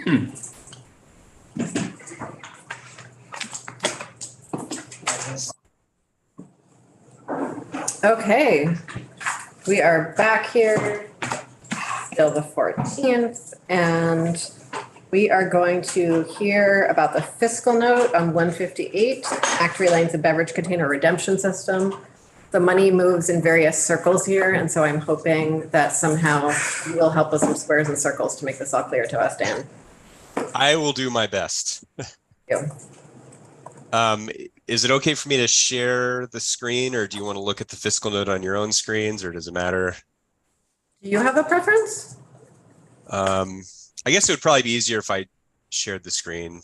Okay, we are back here, still the 14th, and we are going to hear about the fiscal note on 158, Act relating to beverage container redemption system. The money moves in various circles here, and so I'm hoping that somehow you will help with some squares and circles to make this all clear to us, Dan. I will do my best. You. Is it okay for me to share the screen, or do you want to look at the fiscal note on your own screens, or does it matter? Do you have a preference? I guess it would probably be easier if I shared the screen,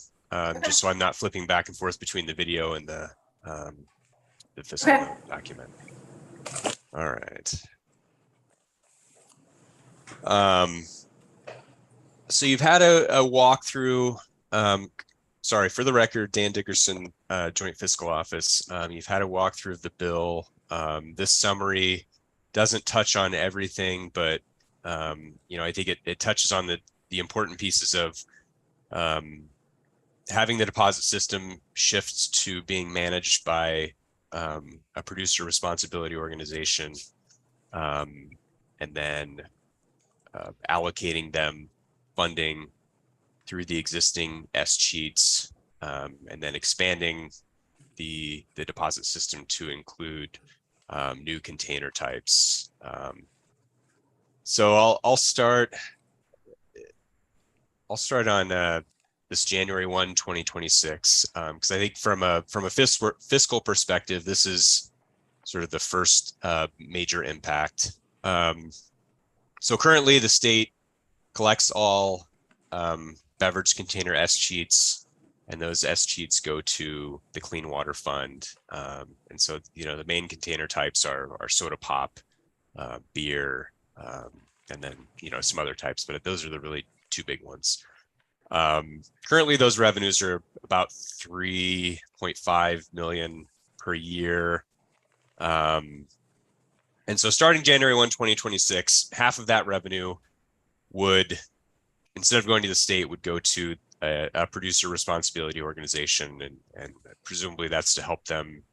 just so I'm not flipping back and forth between the video and the fiscal note document. All right. So you've had a walkthrough. Sorry, for the record, Dan Dickerson, Joint Fiscal Office. You've had a walkthrough of the bill. This summary doesn't touch on everything, but I think it touches on the important pieces of having the deposit system shifts to being managed by a producer responsibility organization, and then allocating them funding through the existing S-cheats, and then expanding the deposit system to include new container types. So I'll start on this January 1, 2026, because I think from a fiscal perspective, this is sort of the first major impact. So currently, the state collects all beverage container S-cheats, and those S-cheats go to the Clean Water Fund. And so, the main container types are soda pop, beer, and then, some other types, but those are the really two big ones. Currently, those revenues are about $3.5 million per year. And so starting January 1, 2026, half of that revenue would, instead of going to the state, would go to a producer responsibility organization, and presumably that's to help them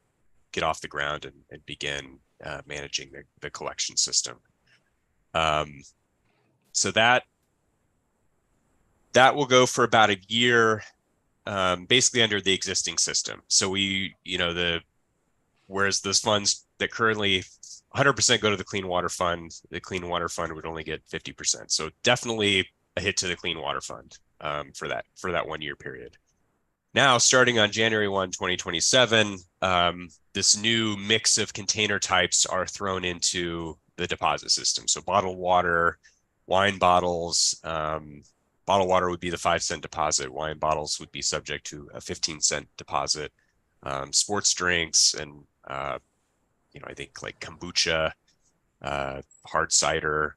get off the ground and begin managing the collection system. So that will go for about a year, basically under the existing system. So whereas those funds that currently 100% go to the Clean Water Fund, the Clean Water Fund would only get 50%. So definitely a hit to the Clean Water Fund for that 1 year period. Now, starting on January 1, 2027, this new mix of container types are thrown into the deposit system. So bottled water, wine bottles, bottled water would be the 5-cent deposit. Wine bottles would be subject to a 15-cent deposit. Sports drinks and I think like kombucha, hard cider,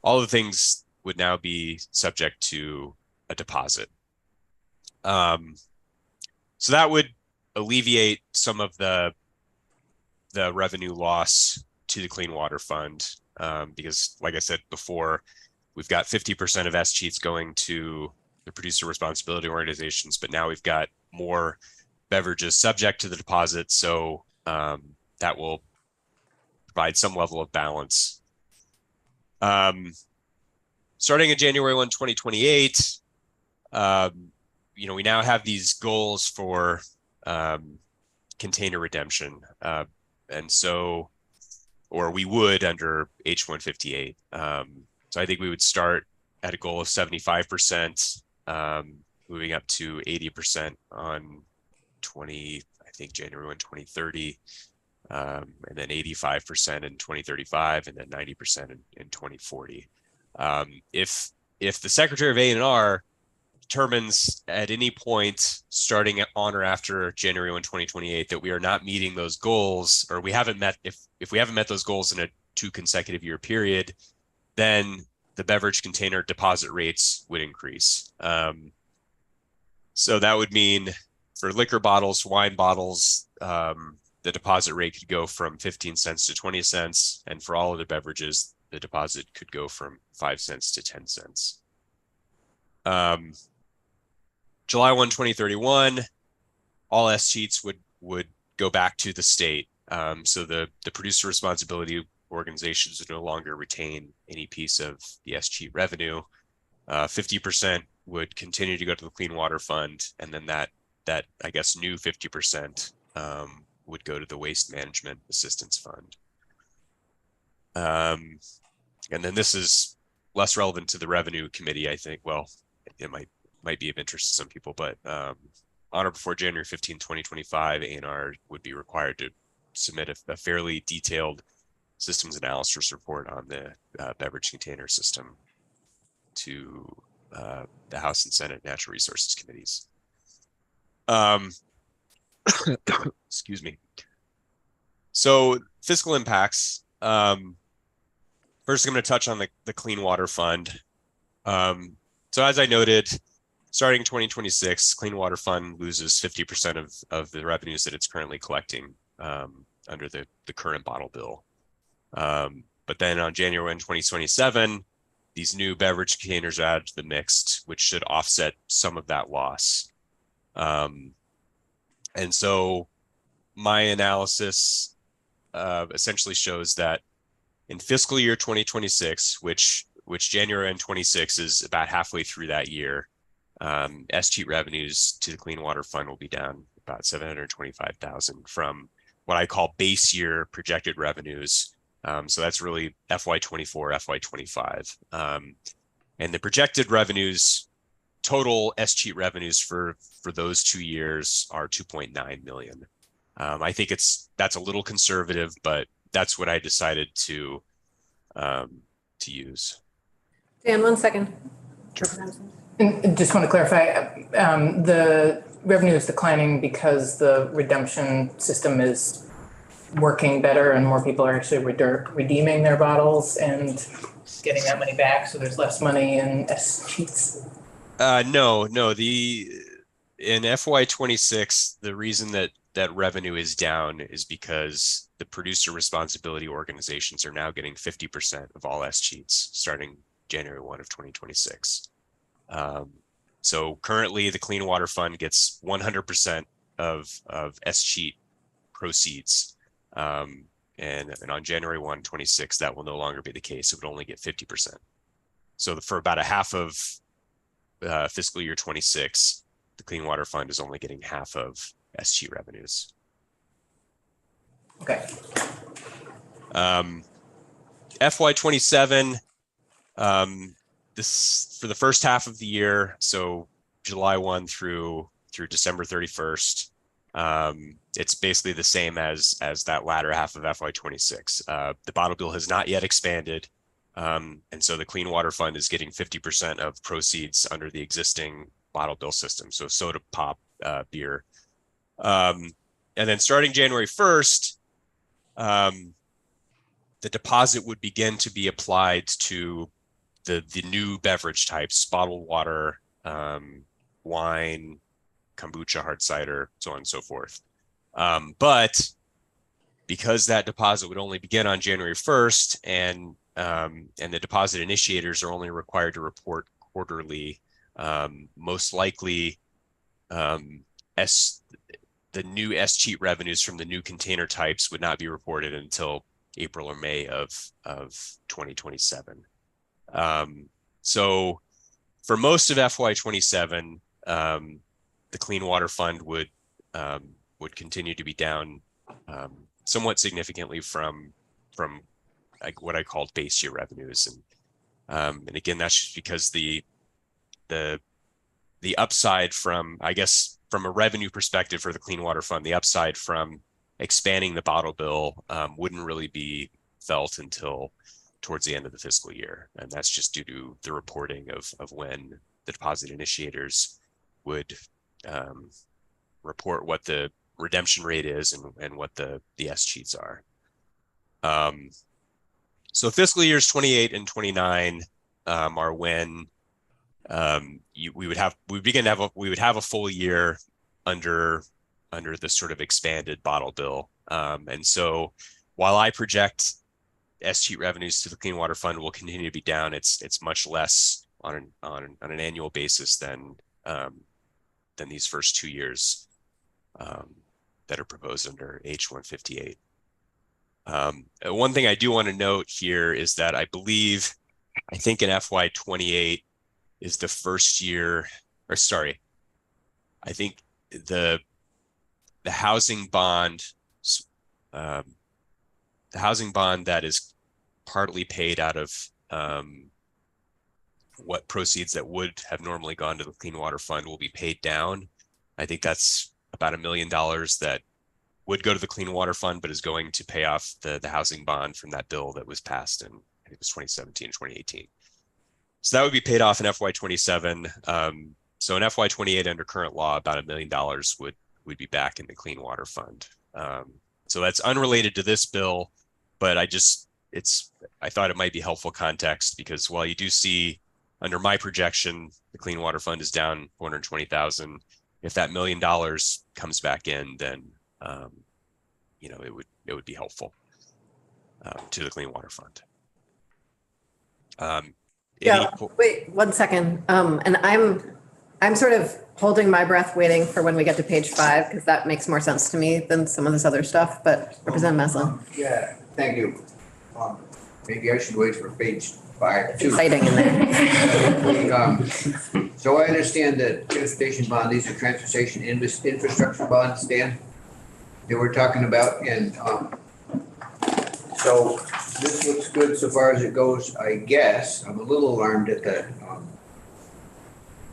all the things would now be subject to a deposit. So that would alleviate some of the revenue loss to the Clean Water Fund, because, like I said before, we've got 50% of S-cheats going to the producer responsibility organizations, but now we've got more beverages subject to the deposit, so that will provide some level of balance. Starting in January 1, 2028, we now have these goals for container redemption, and so, or we would under H158. So I think we would start at a goal of 75%, moving up to 80% on January 1, 2030, and then 85% in 2035, and then 90% in 2040. If the Secretary of A&R determines at any point starting on or after January 1, 2028 that we are not meeting those goals, or we haven't met, if we haven't met those goals in a 2 consecutive year period, then the beverage container deposit rates would increase. So that would mean for liquor bottles, wine bottles, the deposit rate could go from 15 cents to 20 cents. And for all of the beverages, the deposit could go from 5 cents to 10 cents. July 1, 2031, all S sheets would go back to the state. So the producer responsibility organizations would no longer retain any piece of the S sheet revenue. 50% would continue to go to the Clean Water Fund, and then that I guess new 50% would go to the Waste Management Assistance Fund. And then this is less relevant to the Revenue Committee, I think. Well, it might be of interest to some people, but on or before January 15, 2025, ANR would be required to submit a fairly detailed systems analysis report on the beverage container system to the House and Senate Natural Resources Committees. Excuse me. So fiscal impacts. First, I'm going to touch on the Clean Water Fund. So as I noted, starting 2026, Clean Water Fund loses 50% of the revenues that it's currently collecting under the current bottle bill. But then on January 1, 2027, these new beverage containers are added to the mix, which should offset some of that loss. And so my analysis essentially shows that in fiscal year 2026, which January 26 is about halfway through that year, S-cheat revenues to the Clean Water Fund will be down about $725,000 from what I call base year projected revenues. So that's really FY24, FY25. And the projected revenues, total S-cheat revenues for those 2 years are 2.9 million. I think that's a little conservative, but that's what I decided to use. Dan, 1 second. And just want to clarify, the revenue is declining because the redemption system is working better and more people are actually redeeming their bottles and getting that money back, so there's less money in S-cheats? No. In FY26, the reason that revenue is down is because the producer responsibility organizations are now getting 50% of all S-cheats starting January 1 of 2026. So currently the Clean Water Fund gets 100% of S-cheat proceeds. And on January 1, 26, that will no longer be the case. It would only get 50%. So for about a half of fiscal year 26, the Clean Water Fund is only getting half of S-cheat revenues. Okay. FY27, this for the first half of the year, so July 1 through December 31st, it's basically the same as that latter half of FY26. The bottle bill has not yet expanded, and so the Clean Water Fund is getting 50% of proceeds under the existing bottle bill system, so soda, pop, beer. And then starting January 1st, the deposit would begin to be applied to the new beverage types: bottled water, wine, kombucha, hard cider, so on and so forth. But because that deposit would only begin on January 1st, and the deposit initiators are only required to report quarterly, most likely the new S-cheat revenues from the new container types would not be reported until April or May of 2027. So for most of FY27, the Clean Water Fund would continue to be down somewhat significantly from like what I called base year revenues, and again, that's just because the upside from, I guess, from a revenue perspective for the Clean Water Fund, the upside from expanding the bottle bill wouldn't really be felt until towards the end of the fiscal year, and that's just due to the reporting of when the deposit initiators would report what the redemption rate is and what the S-cheats are. So fiscal years 28 and 29 are when we would have a full year under this sort of expanded bottle bill. And so while I project S-cheat revenues to the Clean Water Fund will continue to be down, it's much less on an annual basis than than these first 2 years that are proposed under H158. One thing I do want to note here is that I think in FY28 is the first year, or sorry, I think the housing bond, the housing bond that is partly paid out of what proceeds that would have normally gone to the Clean Water Fund will be paid down. I think that's about $1 million that would go to the Clean Water Fund, but is going to pay off the housing bond from that bill that was passed in, I think it was 2017, 2018. So that would be paid off in FY27. So in FY28 under current law, about $1 million would be back in the Clean Water Fund. So that's unrelated to this bill, but I thought it might be helpful context, because while you do see under my projection, the Clean Water Fund is down 420,000. If that $1 million comes back in, then it would be helpful to the Clean Water Fund. Wait 1 second. And I'm sort of holding my breath waiting for when we get to page 5, because that makes more sense to me than some of this other stuff, but Representative Meslin. Yeah, thank you. Maybe I should wait for page 5 too. Exciting in there. So I understand that transportation bond, these are transportation infrastructure bonds, Dan, that we're talking about, and so this looks good so far as it goes, I guess. I'm a little alarmed at the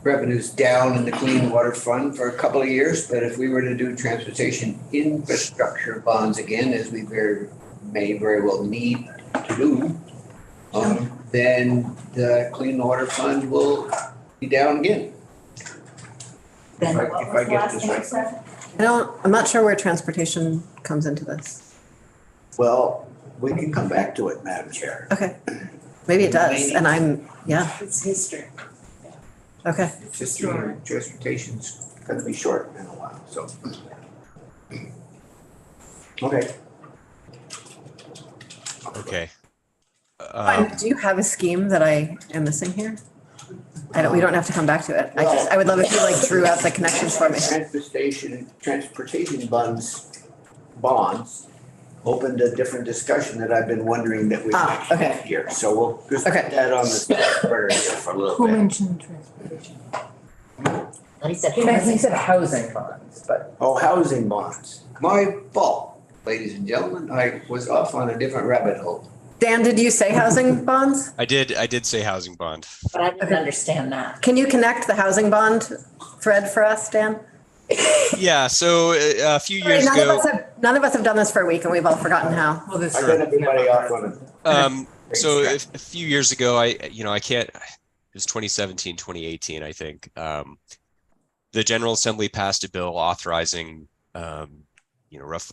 revenues down in the Clean Water Fund for a couple of years, but if we were to do transportation infrastructure bonds again, as we may very well need to do, then the Clean Water Fund will be down again. Then If what I was the get last this thing you right. said? I'm not sure where transportation comes into this. Well, we can come back to it, Madam Chair. Okay. Maybe it does. And It's history. okay. It's just transportation's Gonna be short in a while, so. Okay. Okay. Do you have a scheme that I am missing here? We don't have to come back to it. I would love if you drew out the connections for me. Transportation bonds opened a different discussion that I've been wondering that we might okay. have here. So we'll just put Okay. that on the burner here for a Who little bit. mentioned transportation? He said. He said housing bonds, but. Oh, housing bonds. my fault, ladies and gentlemen. I was off on a different rabbit hole. Dan, did you say housing bonds? I did say housing bond. But I didn't understand that. Can you connect the housing bond thread for us, Dan? Yeah, so a few Sorry, years ago, none of us have done this for a week and we've all forgotten how. Well, this. I got everybody off on it. so a few years ago, I can't, it was 2017, 2018, I think. The General Assembly passed a bill authorizing, I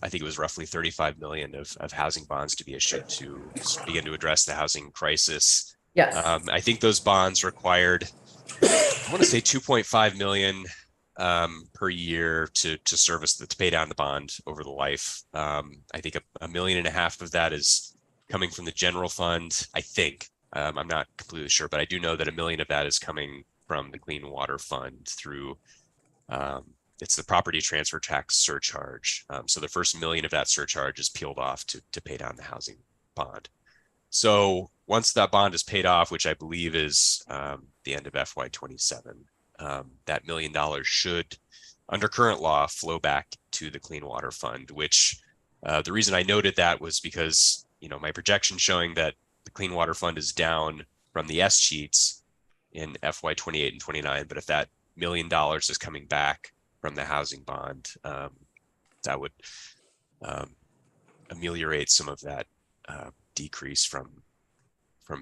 think it was roughly 35 million of housing bonds to be issued to begin to address the housing crisis. Yes. I think those bonds required, I want to say 2.5 million per year to service to pay down the bond over the life. I think $1.5 million of that is coming from the general fund. I think I'm not completely sure, but I do know that $1 million of that is coming from the Clean Water Fund through it's the property transfer tax surcharge. So the first $1 million of that surcharge is peeled off to pay down the housing bond. So once that bond is paid off, which I believe is the end of FY27, that $1 million should, under current law, flow back to the Clean Water Fund, which the reason I noted that was because, my projection showing that the Clean Water Fund is down from the S sheets in FY28 and 29. But if that $1 million is coming back from the housing bond, that would ameliorate some of that decrease from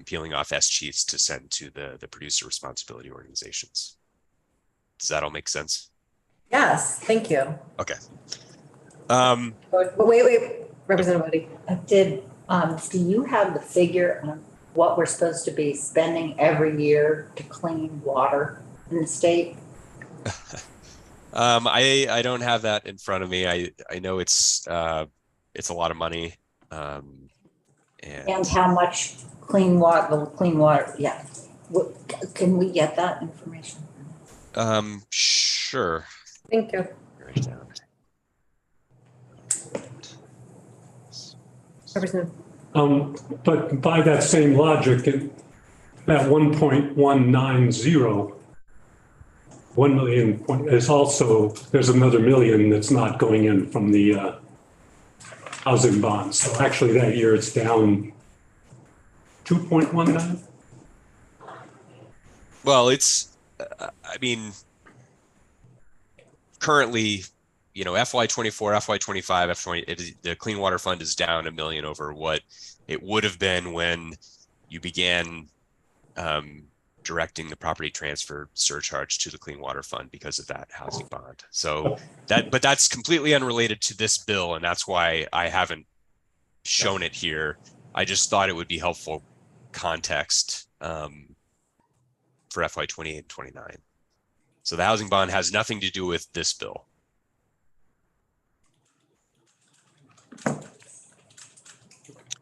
peeling off S sheets to send to the producer responsibility organizations. Does that all make sense? Yes, thank you. Okay. Wait, Representative Bodie. Do you have the figure on what we're supposed to be spending every year to clean water in the state? I don't have that in front of me. I know it's a lot of money. And how much clean water, yeah. Can we get that information? Sure. Thank you. Write it down. Representative. But by that same logic, at 1.190, 1 million is also, there's another million that's not going in from the housing bonds. So actually that year it's down 2.19. Well, it's, I mean, currently, you know, FY24, FY25, F20, the Clean Water Fund is down $1 million over what it would have been when you began directing the property transfer surcharge to the Clean Water Fund because of that housing bond. So but that's completely unrelated to this bill, and that's why I haven't shown it here. I just thought it would be helpful context for FY28 and 29. So the housing bond has nothing to do with this bill.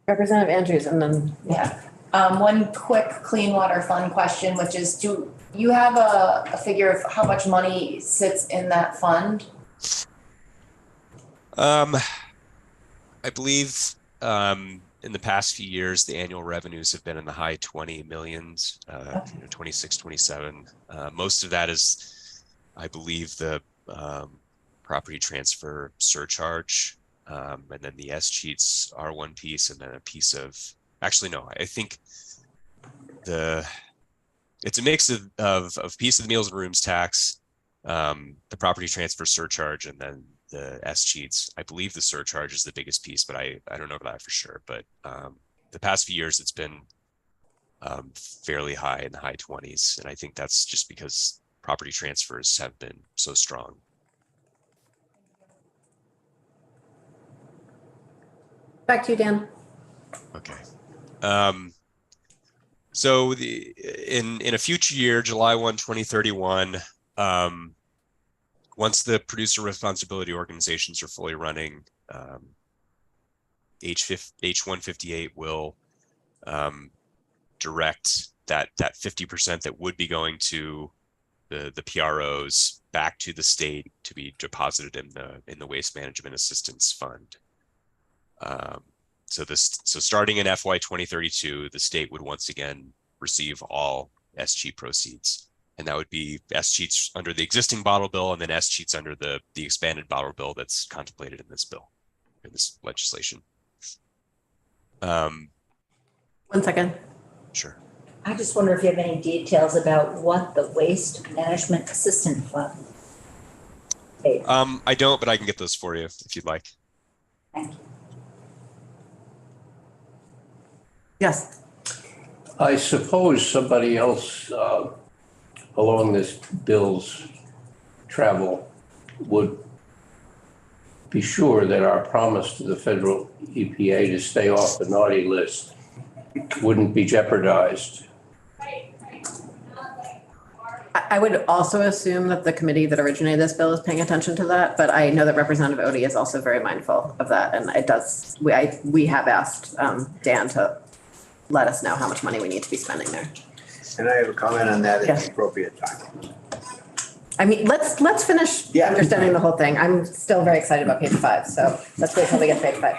Representative Andrews, and then Yeah. One quick Clean Water Fund question, which is, do you have a figure of how much money sits in that fund? I believe in the past few years, the annual revenues have been in the high 20 millions, 26, 27. Most of that is, I believe, the property transfer surcharge. And then the S-cheats are one piece, and then a piece of, actually, no, I think it's a mix of piece of the meals and rooms tax, the property transfer surcharge, and then the S-cheats. I believe the surcharge is the biggest piece, but I don't know that for sure. But the past few years, it's been fairly high in the high 20s. And I think that's just because property transfers have been so strong. back to you, Dan. Okay. So in a future year, July 1, 2031, once the producer responsibility organizations are fully running, H158 will direct that 50% that would be going to the PROs back to the state to be deposited in the Waste Management Assistance Fund. So starting in FY 2032, the state would once again receive all S-cheat proceeds. And that would be S-cheats under the existing bottle bill, and then S-cheats under the expanded bottle bill that's contemplated in this bill, in this legislation. 1 second. Sure. I just wonder if you have any details about what the Waste Management Assistance Fund pays. I don't, but I can get those for you if you'd like. Thank you. Yes. I suppose somebody else along this bill's travel would be sure that our promise to the federal EPA to stay off the naughty list wouldn't be jeopardized. I would also assume that the committee that originated this bill is paying attention to that, but I know that Representative Odie is also very mindful of that, and it does. We have asked Dan to let us know how much money we need to be spending there. And I have a comment on that Yeah. at the appropriate time. I mean, let's finish Yeah. understanding the whole thing. I'm still very excited about page 5, so let's wait till we get to page 5.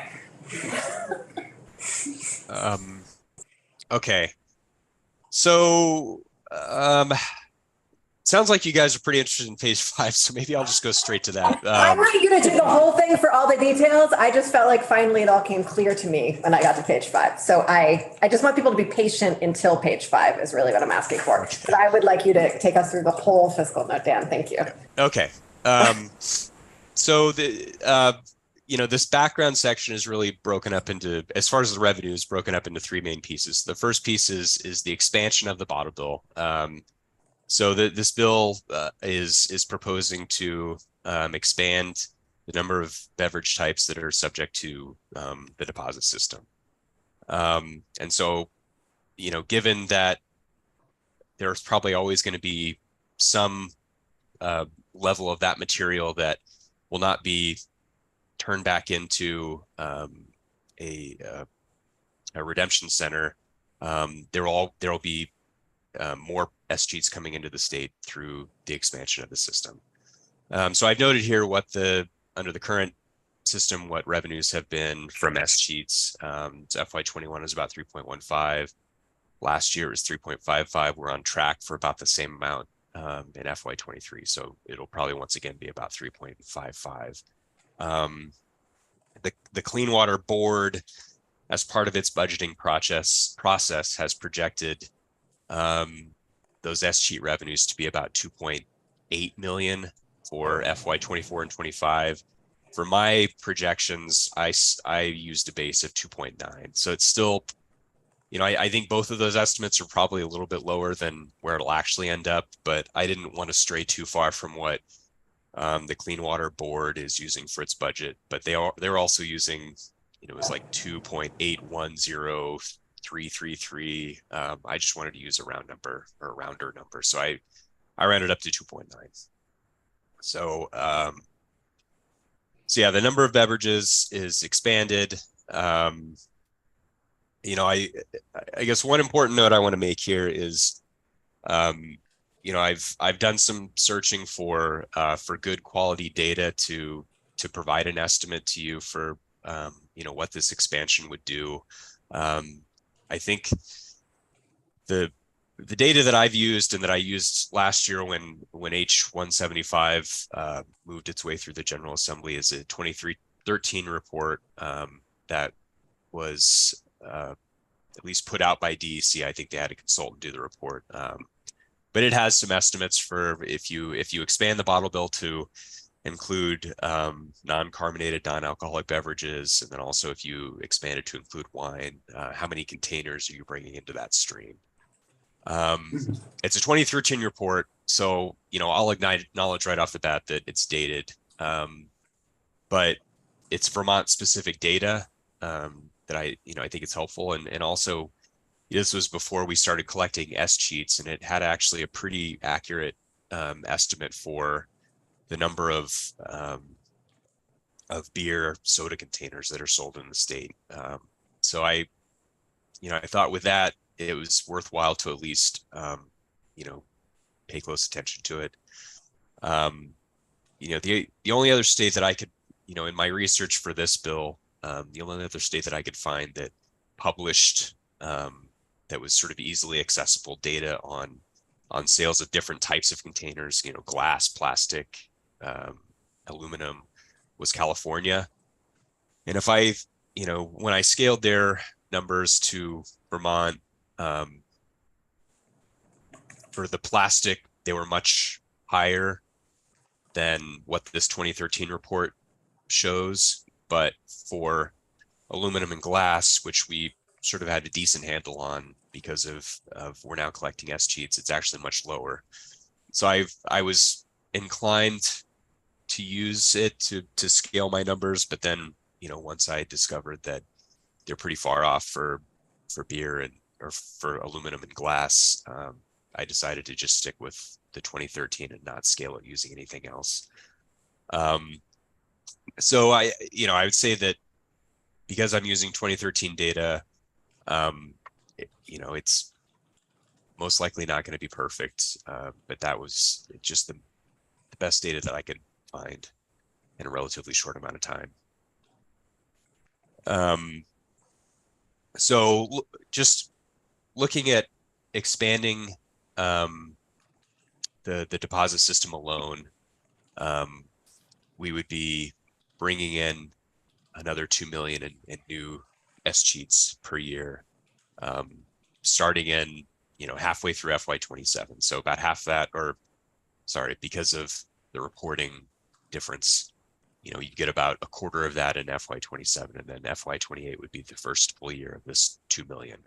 Okay. So sounds like you guys are pretty interested in page 5, so maybe I'll just go straight to that. I'm not going to do the whole thing for all the details. I just felt like finally it all came clear to me when I got to page 5. So I just want people to be patient until page 5 is really what I'm asking for. But I would like you to take us through the whole fiscal note, Dan. Thank you. Okay. So this background section is really broken up into, as far as the revenue is broken up into 3 main pieces. The first piece is the expansion of the bottle bill. So this bill is proposing to expand the number of beverage types that are subject to the deposit system. And so, given that there's probably always going to be some level of that material that will not be turned back into a redemption center, there will be more S-cheats coming into the state through the expansion of the system. So I've noted here what under the current system, what revenues have been from S sheets. So FY21 is about 3.15. Last year was 3.55. We're on track for about the same amount in FY23. So it'll probably once again be about 3.55. The Clean Water Board, as part of its budgeting process has projected those S sheet revenues to be about 2.8 million for FY24 and 25. For my projections, I used a base of 2.9. So it's still, I think both of those estimates are probably a little bit lower than where it'll actually end up, but I didn't want to stray too far from what the Clean Water Board is using for its budget. But they're also using, it was like 2.810333. I just wanted to use a round number or a rounder number, so I rounded up to 2.9. So so yeah, the number of beverages is expanded. I guess one important note I want to make here is, I've done some searching for good quality data to provide an estimate to you for what this expansion would do. I think the data that I've used and that I used last year when H175 moved its way through the General Assembly is a 2313 report that was at least put out by DEC. I think they had a consultant do the report, but it has some estimates for if you expand the bottle bill to include non-carbonated, non-alcoholic beverages, and then also if you expand it to include wine, how many containers are you bringing into that stream? It's a 2013 report, so I'll acknowledge right off the bat that it's dated, but it's Vermont specific data that I think it's helpful, and also this was before we started collecting S sheets, and it had actually a pretty accurate estimate for the number of beer soda containers that are sold in the state. So I thought with that, it was worthwhile to at least, pay close attention to it. The only other state that I could, in my research for this bill, the only other state that I could find that published that was sort of easily accessible data on sales of different types of containers, glass, plastic, aluminum, was California. And if when I scaled their numbers to Vermont, for the plastic, they were much higher than what this 2013 report shows. But for aluminum and glass, which we sort of had a decent handle on because of we're now collecting S sheets, it's actually much lower. So I was inclined to use it to scale my numbers, but then once I discovered that they're pretty far off for beer or for aluminum and glass, I decided to just stick with the 2013 and not scale it using anything else. So I would say that because I'm using 2013 data, it's most likely not going to be perfect, but that was just the best data that I could find in a relatively short amount of time. So just looking at expanding the deposit system alone, we would be bringing in another 2 million in new S sheets per year, starting in halfway through FY27. So about half that, because of the reporting difference, you get about a quarter of that in FY27, and then FY28 would be the first full year of this 2 million.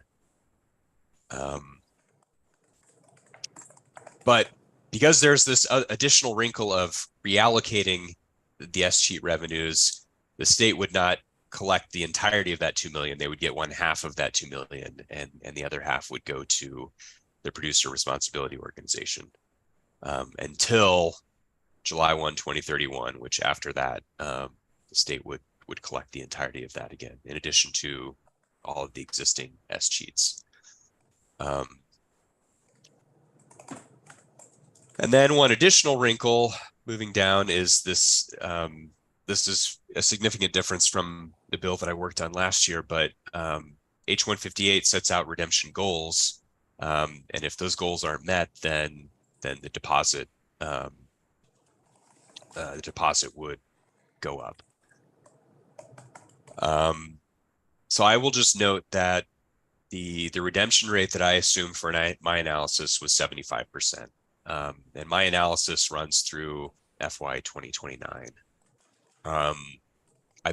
But because there's this additional wrinkle of reallocating the S sheet revenues, the state would not collect the entirety of that 2 million. They would get 1/2 of that 2 million, and the other half would go to the producer responsibility organization until July 1, 2031, which after that, the state would collect the entirety of that again, in addition to all of the existing S sheets. And then one additional wrinkle moving down is this, this is a significant difference from the bill that I worked on last year, but H-158 sets out redemption goals. And if those goals aren't met, then the deposit would go up. So I will just note that the redemption rate that I assumed for my analysis was 75%. And my analysis runs through FY 2029. I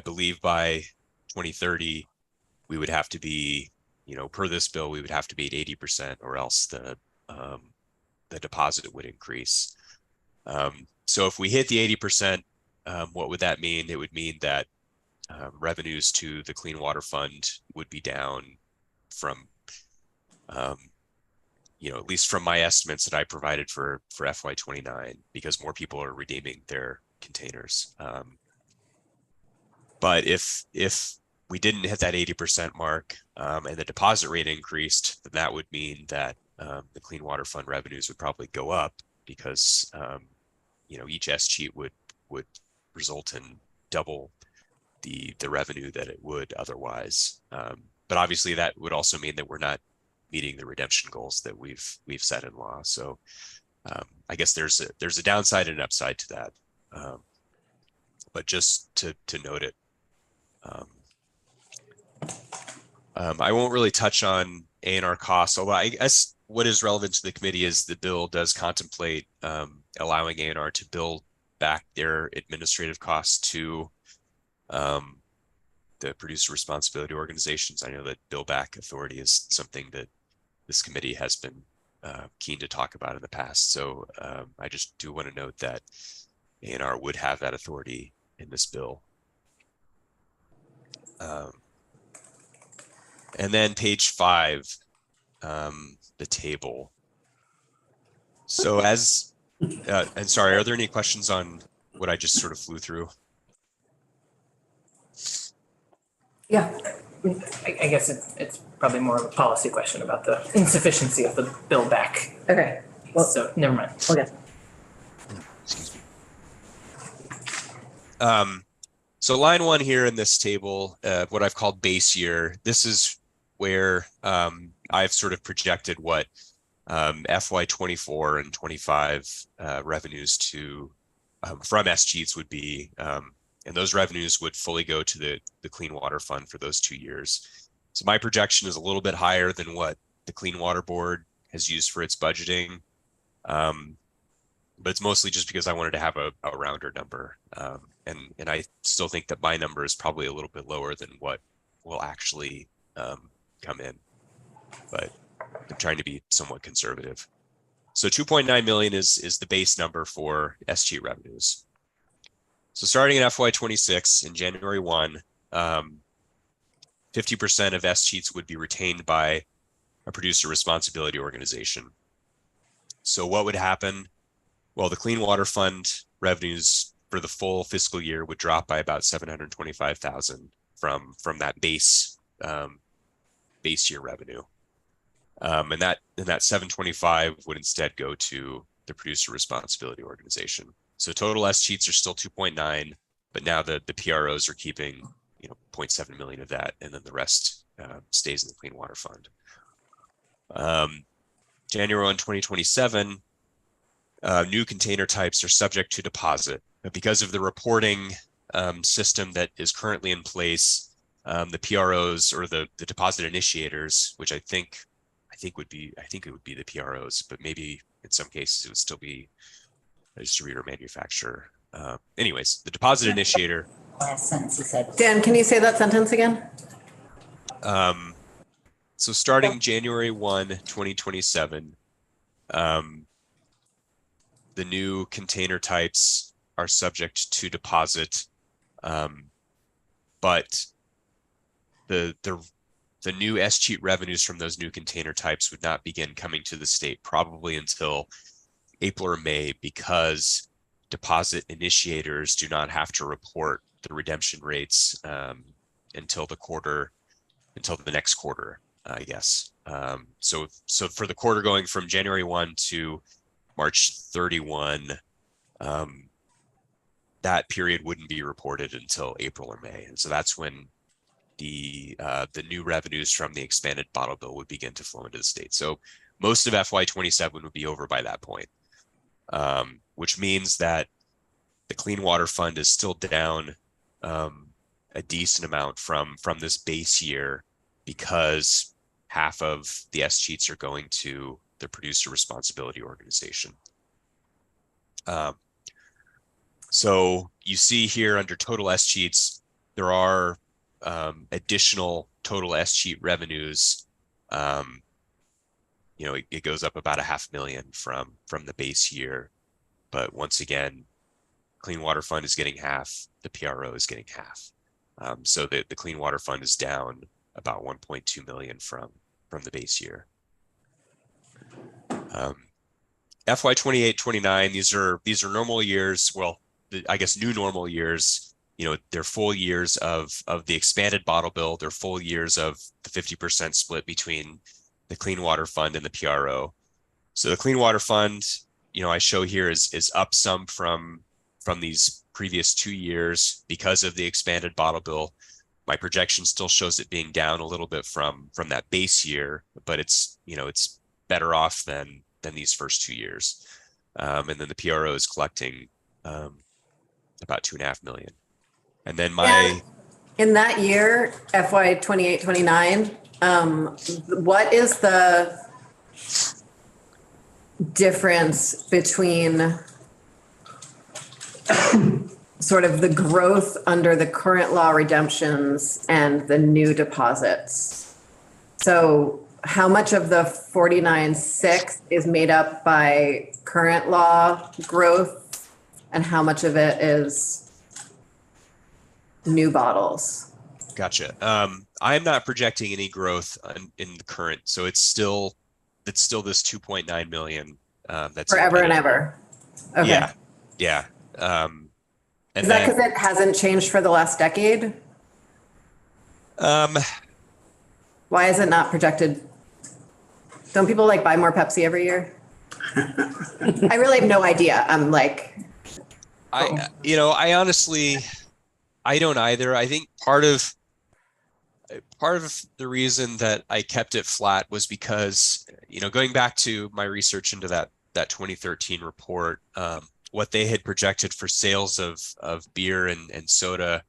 believe by 2030, we would have to be, per this bill, we would have to be at 80%, or else the deposit would increase. So if we hit the 80%, what would that mean? It would mean that revenues to the Clean Water Fund would be down from, at least from my estimates that I provided for FY 29, because more people are redeeming their containers. But if we didn't hit that 80% mark and the deposit rate increased, then that would mean that the Clean Water Fund revenues would probably go up, because each S cheat would result in double the revenue that it would otherwise. But obviously that would also mean that we're not meeting the redemption goals that we've set in law. So I guess there's a downside and an upside to that. But just to note it, I won't really touch on A&R costs, although I guess what is relevant to the committee is the bill does contemplate allowing A&R to bill back their administrative costs to the producer responsibility organizations. I know that bill back authority is something that this committee has been keen to talk about in the past. So I just do want to note that A&R would have that authority in this bill. And then page 5, the table. So and sorry, are there any questions on what I just sort of flew through? Yeah, I guess it's probably more of a policy question about the insufficiency of the bill back. Okay. Well, So never mind. okay. Excuse me. So line 1 here in this table, what I've called base year, this is where I've sort of projected what FY 24 and 25 revenues from S-cheats would be. And those revenues would fully go to the Clean Water Fund for those 2 years. So my projection is a little bit higher than what the Clean Water Board has used for its budgeting. But it's mostly just because I wanted to have a rounder number. And I still think that my number is probably a little bit lower than what will actually come in. But I'm trying to be somewhat conservative. So 2.9 million is the base number for S-cheat revenues. So starting in FY 26 in January 1, 50% of S-cheats would be retained by a producer responsibility organization. So what would happen? Well, the Clean Water Fund revenues for the full fiscal year would drop by about 725,000 from that base year revenue. And that 725 would instead go to the producer responsibility organization. So total S-cheats are still 2.9, but now the PROs are keeping 0.7 million of that, and then the rest stays in the Clean Water Fund. January 1, 2027, new container types are subject to deposit. But because of the reporting system that is currently in place, the PROs, or the deposit initiators, which I think it would be the PROs, but maybe in some cases it would still be a distributor manufacturer. Anyways, the deposit initiator. Last sentence you said. Dan, can you say that sentence again? So starting January 1, 2027, the new container types are subject to deposit, but the new S-cheat revenues from those new container types would not begin coming to the state probably until April or May, because deposit initiators do not have to report the redemption rates until the next quarter, I guess. So for the quarter going from January 1 to March 31, that period wouldn't be reported until April or May. And so that's when the new revenues from the expanded bottle bill would begin to flow into the state. So most of FY27 would be over by that point, which means that the Clean Water Fund is still down a decent amount from this base year, because half of the S-cheats are going to the Producer Responsibility Organization. So you see here under total S-cheats, there are additional total S-cheat revenues. It goes up about $500,000 from the base year. But once again, Clean Water Fund is getting half, the PRO is getting half. So the Clean Water Fund is down about 1.2 million from the base year. FY 28-29, these are normal years. Well, I guess new normal years. They're full years of the expanded bottle bill. They're full years of the 50% split between the Clean Water Fund and the PRO. So the Clean Water Fund, I show here is up some from these previous 2 years because of the expanded bottle bill. My projection still shows it being down a little bit from that base year, but it's better off than these first 2 years. And then the PRO is collecting about $2.5 million. And then in that year, FY 28-29, what is the difference between sort of the growth under the current law redemptions and the new deposits? So how much of the 49.6 is made up by current law growth, and how much of it is new bottles? Gotcha. I'm not projecting any growth in the current, so it's still this 2.9 million. That's forever and ever. Okay. Yeah. Is that because it hasn't changed for the last decade? Why is it not projected? Don't people buy more Pepsi every year? I really have no idea. I honestly, I don't either. I think part of the reason that I kept it flat was because, going back to my research into that 2013 report, what they had projected for sales of beer and soda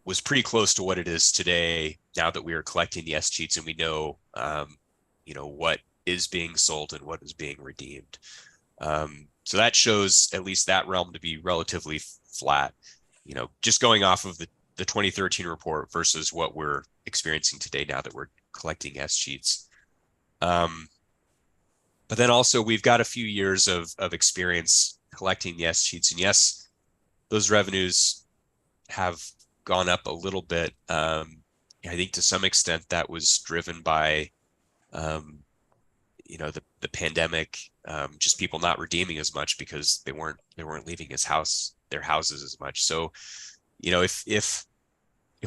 was pretty close to what it is today, now that we are collecting the S-cheats and we know, what is being sold and what is being redeemed. So that shows at least that realm to be relatively flat, just going off of the 2013 report versus what we're experiencing today now that we're collecting S-cheats. But then also we've got a few years of experience collecting the S-cheats, and yes, those revenues have gone up a little bit. I think to some extent that was driven by, the pandemic, just people not redeeming as much because they weren't leaving their houses as much. So, if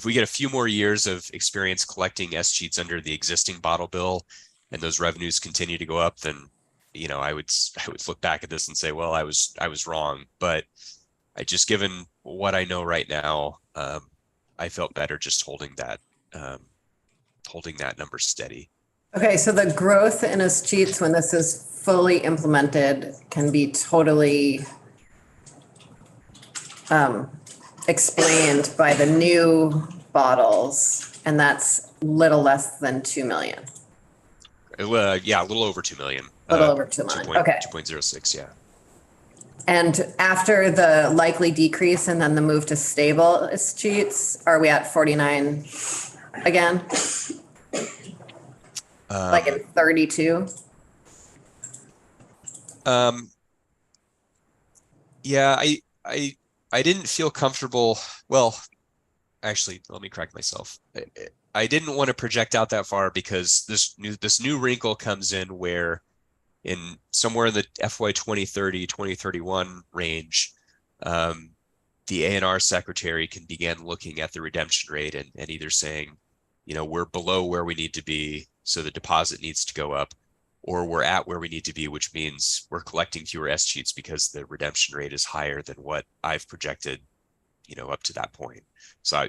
we get a few more years of experience collecting S-cheats under the existing bottle bill, and those revenues continue to go up, then I would look back at this and say, well, I was wrong. But given what I know right now, I felt better just holding that number steady. Okay, so the growth in S-cheats when this is fully implemented can be totally explained by the new bottles, and that's little less than 2 million. Yeah, a little over 2 million. A little over 2 million. Okay. 2.06, yeah. And after the likely decrease and then the move to stable S-cheats, are we at 49 again? In 32? Yeah, I didn't feel comfortable. Well, actually, let me correct myself. I didn't want to project out that far because this new wrinkle comes in where in somewhere in the FY 2030, 2031 range, the A&R secretary can begin looking at the redemption rate and either saying, we're below where we need to be, so the deposit needs to go up, or we're at where we need to be, which means we're collecting fewer S cheats because the redemption rate is higher than what I've projected, up to that point. So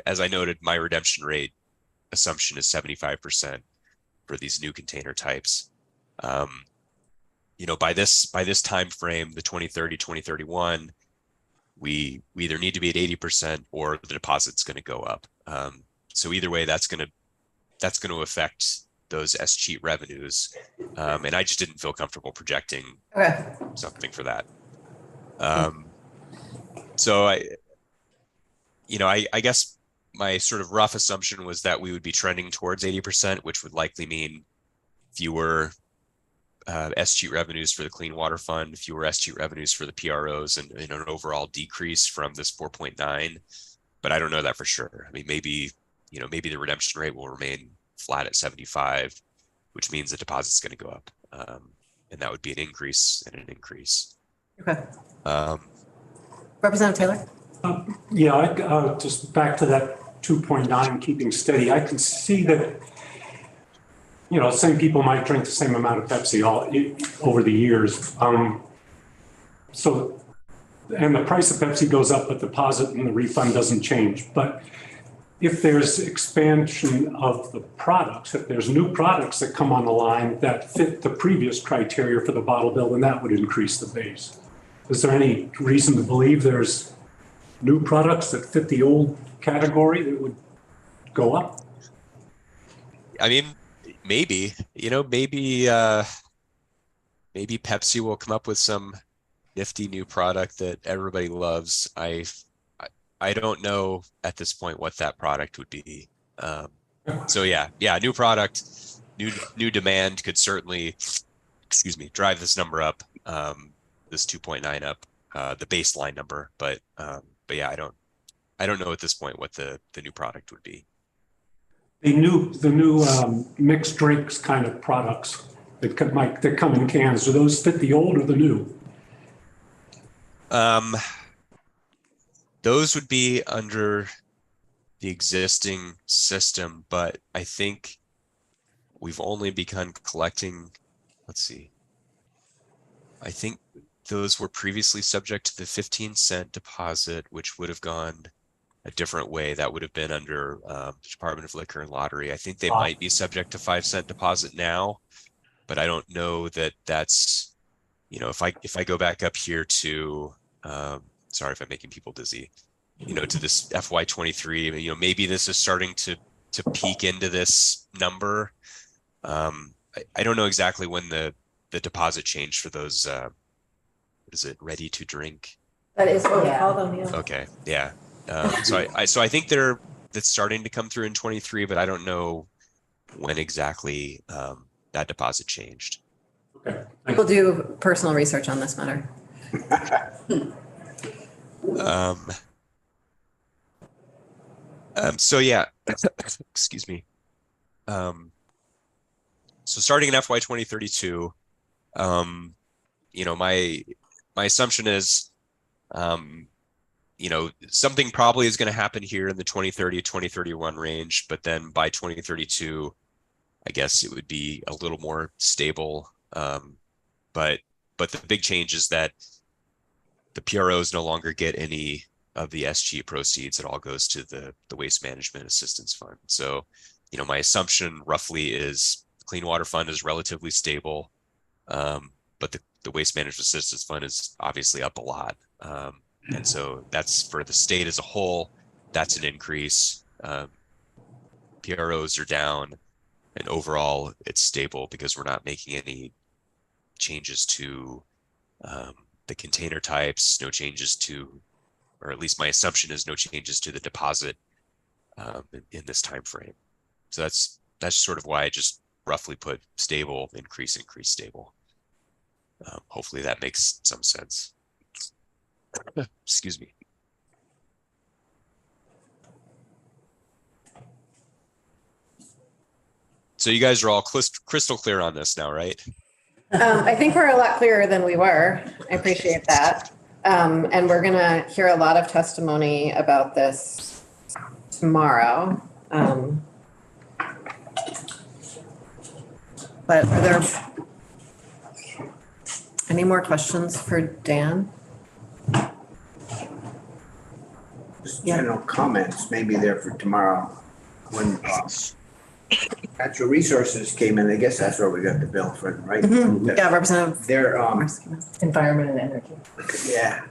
as I noted, my redemption rate assumption is 75% for these new container types. By this time frame, the 2030, 2031, we either need to be at 80% or the deposit's going to go up. So either way, that's going to affect those S cheat revenues. And I just didn't feel comfortable projecting something for that. So I guess my sort of rough assumption was that we would be trending towards 80%, which would likely mean fewer S cheat revenues for the Clean Water Fund, fewer S cheat revenues for the PROs, and an overall decrease from this 4.9. But I don't know that for sure. I mean, maybe the redemption rate will remain flat at 75, which means the deposit's going to go up. And that would be an increase and an increase. Okay. Representative Taylor? Just back to that 2.9 keeping steady. I can see that, same people might drink the same amount of Pepsi over the years. And the price of Pepsi goes up, but the deposit and the refund doesn't change. But if there's expansion of the products, if there's new products that come on the line that fit the previous criteria for the bottle bill, then that would increase the base. Is there any reason to believe there's new products that fit the old category that would go up? I mean, maybe Pepsi will come up with some nifty new product that everybody loves. I don't know at this point what that product would be. So new product, new demand could certainly, drive this number up, this 2.9 up, the baseline number. But yeah, I don't know at this point what the new product would be. The new mixed drinks kind of products that come in cans, do those fit the old or the new? Those would be under the existing system, but I think we've only begun collecting, let's see. I think those were previously subject to the 15-cent deposit, which would have gone a different way. That would have been under the Department of Liquor and Lottery. I think they might be subject to 5-cent deposit now, but I don't know that that's, if I go back up here to, sorry if I'm making people dizzy, to this FY23, maybe this is starting to peak into this number. I don't know exactly when the deposit changed for those, what is it, ready to drink? That is what we call them, yeah. Okay, yeah. So I think that's starting to come through in 23, but I don't know when exactly that deposit changed. Okay. We'll do personal research on this matter. So yeah, excuse me. So starting in FY 2032, my assumption is, something probably is going to happen here in the 2030 to 2031 range, but then by 2032, I guess it would be a little more stable. But the big change is that the PROs no longer get any of the SG proceeds. It all goes to the Waste Management Assistance Fund. So, my assumption roughly is the Clean Water Fund is relatively stable, but the Waste Management Assistance Fund is obviously up a lot. And so that's for the state as a whole, that's an increase. PROs are down, and overall it's stable because we're not making any changes to the container types, no changes to, or at least my assumption is no changes to the deposit in this time frame. So that's sort of why I just roughly put stable, increase, stable. Hopefully that makes some sense. Excuse me. So you guys are all crystal clear on this now, right? I think we're a lot clearer than we were. I appreciate that. And we're going to hear a lot of testimony about this tomorrow. But are there any more questions for Dan? Just general comments, maybe there for tomorrow. When natural resources came in, I guess that's where we got the bill for, right? Yeah, Representative. Their, Environment and energy. yeah,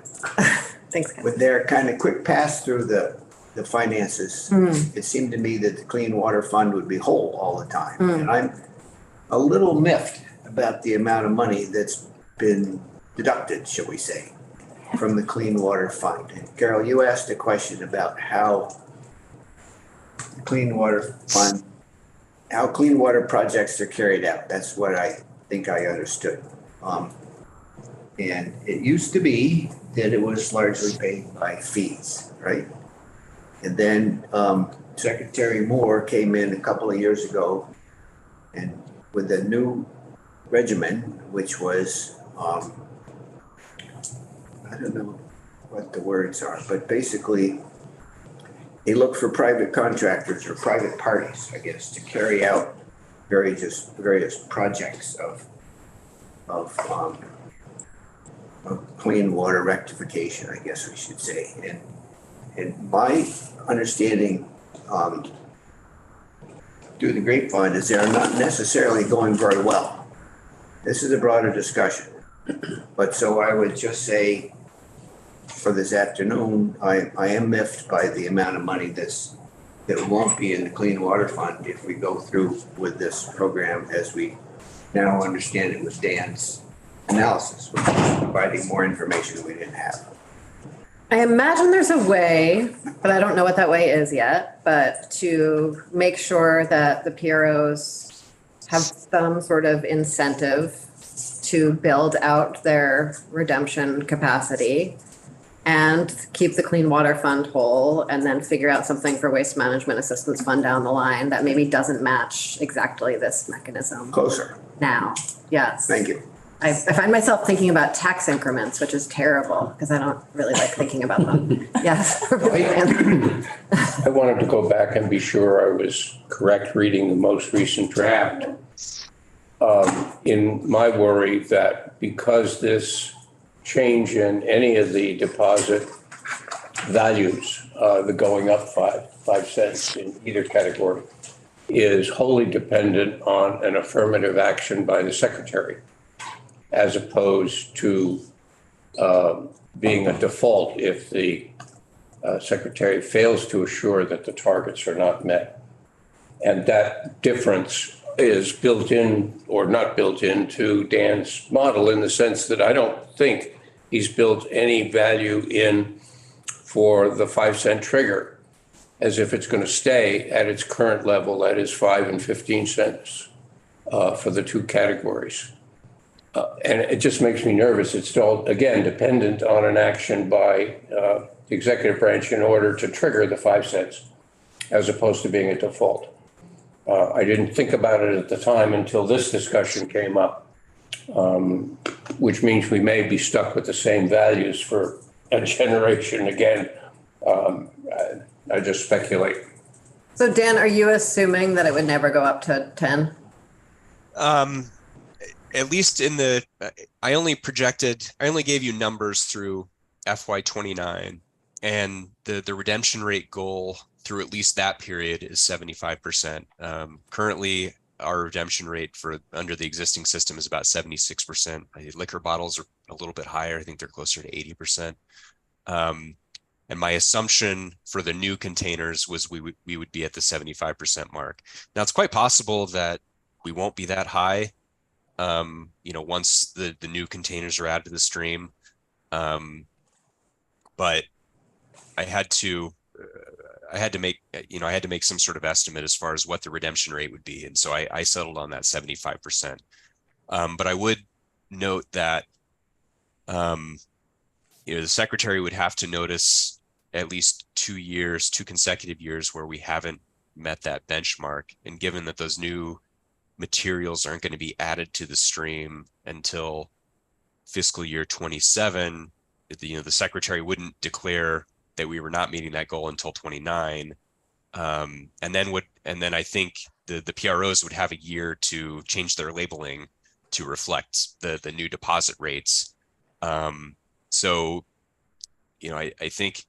Thanks, guys. with their kind of quick pass through the finances, it seemed to me that the Clean Water Fund would be whole all the time. And I'm a little miffed about the amount of money that's been deducted, shall we say, from the Clean Water Fund. And Carol, you asked a question about how the Clean Water Fund, how clean water projects are carried out. That's what I think I understood. And it used to be that it was largely paid by fees, right? And then Secretary Moore came in a couple of years ago and with a new regimen, which was, I don't know what the words are, but basically they look for private contractors or private parties, I guess, to carry out various projects of clean water rectification, I guess we should say. And my understanding through the grapevine is they are not necessarily going very well. This is a broader discussion. But so I would just say for this afternoon, I am miffed by the amount of money that won't be in the Clean Water Fund if we go through with this program as we now understand it with Dan's analysis, which is providing more information that we didn't have. I imagine there's a way, but I don't know what that way is yet, but to make sure that the PROs have some sort of incentive to build out their redemption capacity and keep the Clean Water Fund whole, and then figure out something for Waste Management Assistance Fund down the line that maybe doesn't match exactly this mechanism Closer. now. Yes. Thank you. I find myself thinking about tax increments, which is terrible because I don't really like thinking about them. Yes. I wanted to go back and be sure I was correct reading the most recent draft. In my worry that because this change in any of the deposit values, the going up 5 cents in either category, is wholly dependent on an affirmative action by the secretary, as opposed to being a default if the secretary fails to assure that the targets are not met. And that difference is built in or not built into Dan's model, in the sense that I don't think he's built any value in for the 5 cent trigger, as if it's going to stay at its current level, that is 5 and 15 cents for the two categories. And it just makes me nervous. It's still, again, dependent on an action by the executive branch in order to trigger the 5 cents, as opposed to being a default. I didn't think about it at the time until this discussion came up, which means we may be stuck with the same values for a generation again. I just speculate. So Dan, are you assuming that it would never go up to 10? At least in the, I only gave you numbers through FY29, and the redemption rate goal through at least that period is 75%. Currently, our redemption rate for under the existing system is about 76%. Liquor bottles are a little bit higher. I think they're closer to 80%. And my assumption for the new containers was we would be at the 75% mark. Now, it's quite possible that we won't be that high, once the new containers are added to the stream. But I had to make some sort of estimate as far as what the redemption rate would be. And so I settled on that 75%. But I would note that, the secretary would have to notice at least 2 consecutive years where we haven't met that benchmark. And given that those new materials aren't going to be added to the stream until fiscal year 27, the secretary wouldn't declare that we were not meeting that goal until 29. And then I think the PROs would have a year to change their labeling to reflect the new deposit rates. So, I think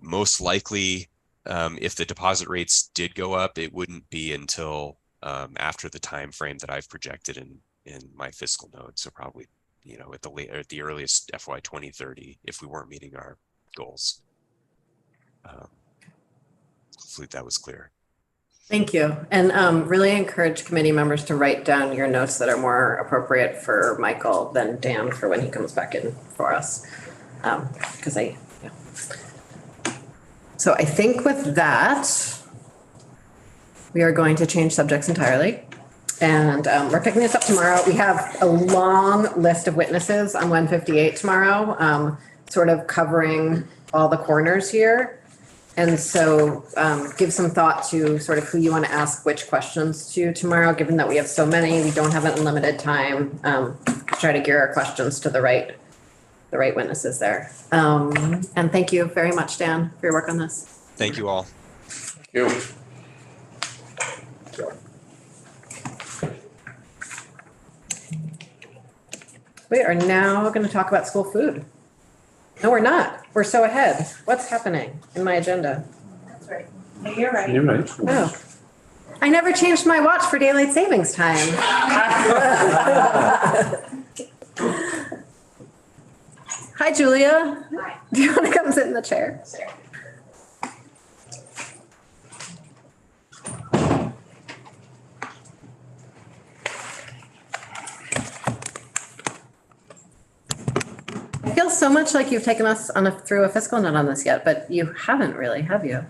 most likely, if the deposit rates did go up, it wouldn't be until after the time frame that I've projected in my fiscal note. So probably, at the earliest FY 2030, if we weren't meeting our goals. Hopefully that was clear. Thank you. And really encourage committee members to write down your notes that are more appropriate for Michael than Dan for when he comes back in for us. So I think with that, we are going to change subjects entirely. And we're picking this up tomorrow. We have a long list of witnesses on 158 tomorrow, sort of covering all the corners here. And so give some thought to sort of who you want to ask which questions to tomorrow, given that we have so many, we don't have an unlimited time. Try to gear our questions to the right witnesses there. And thank you very much, Dan, for your work on this. Thank you all. Thank you. We are now going to talk about school food. No, we're not. We're so ahead. What's happening in my agenda? That's right. No, you're right. You're right. Oh, I never changed my watch for daylight savings time. Hi, Julia. Hi. Do you want to come sit in the chair? Sure. I feel so much like you've taken us through a fiscal note on this yet, but you haven't really, have you?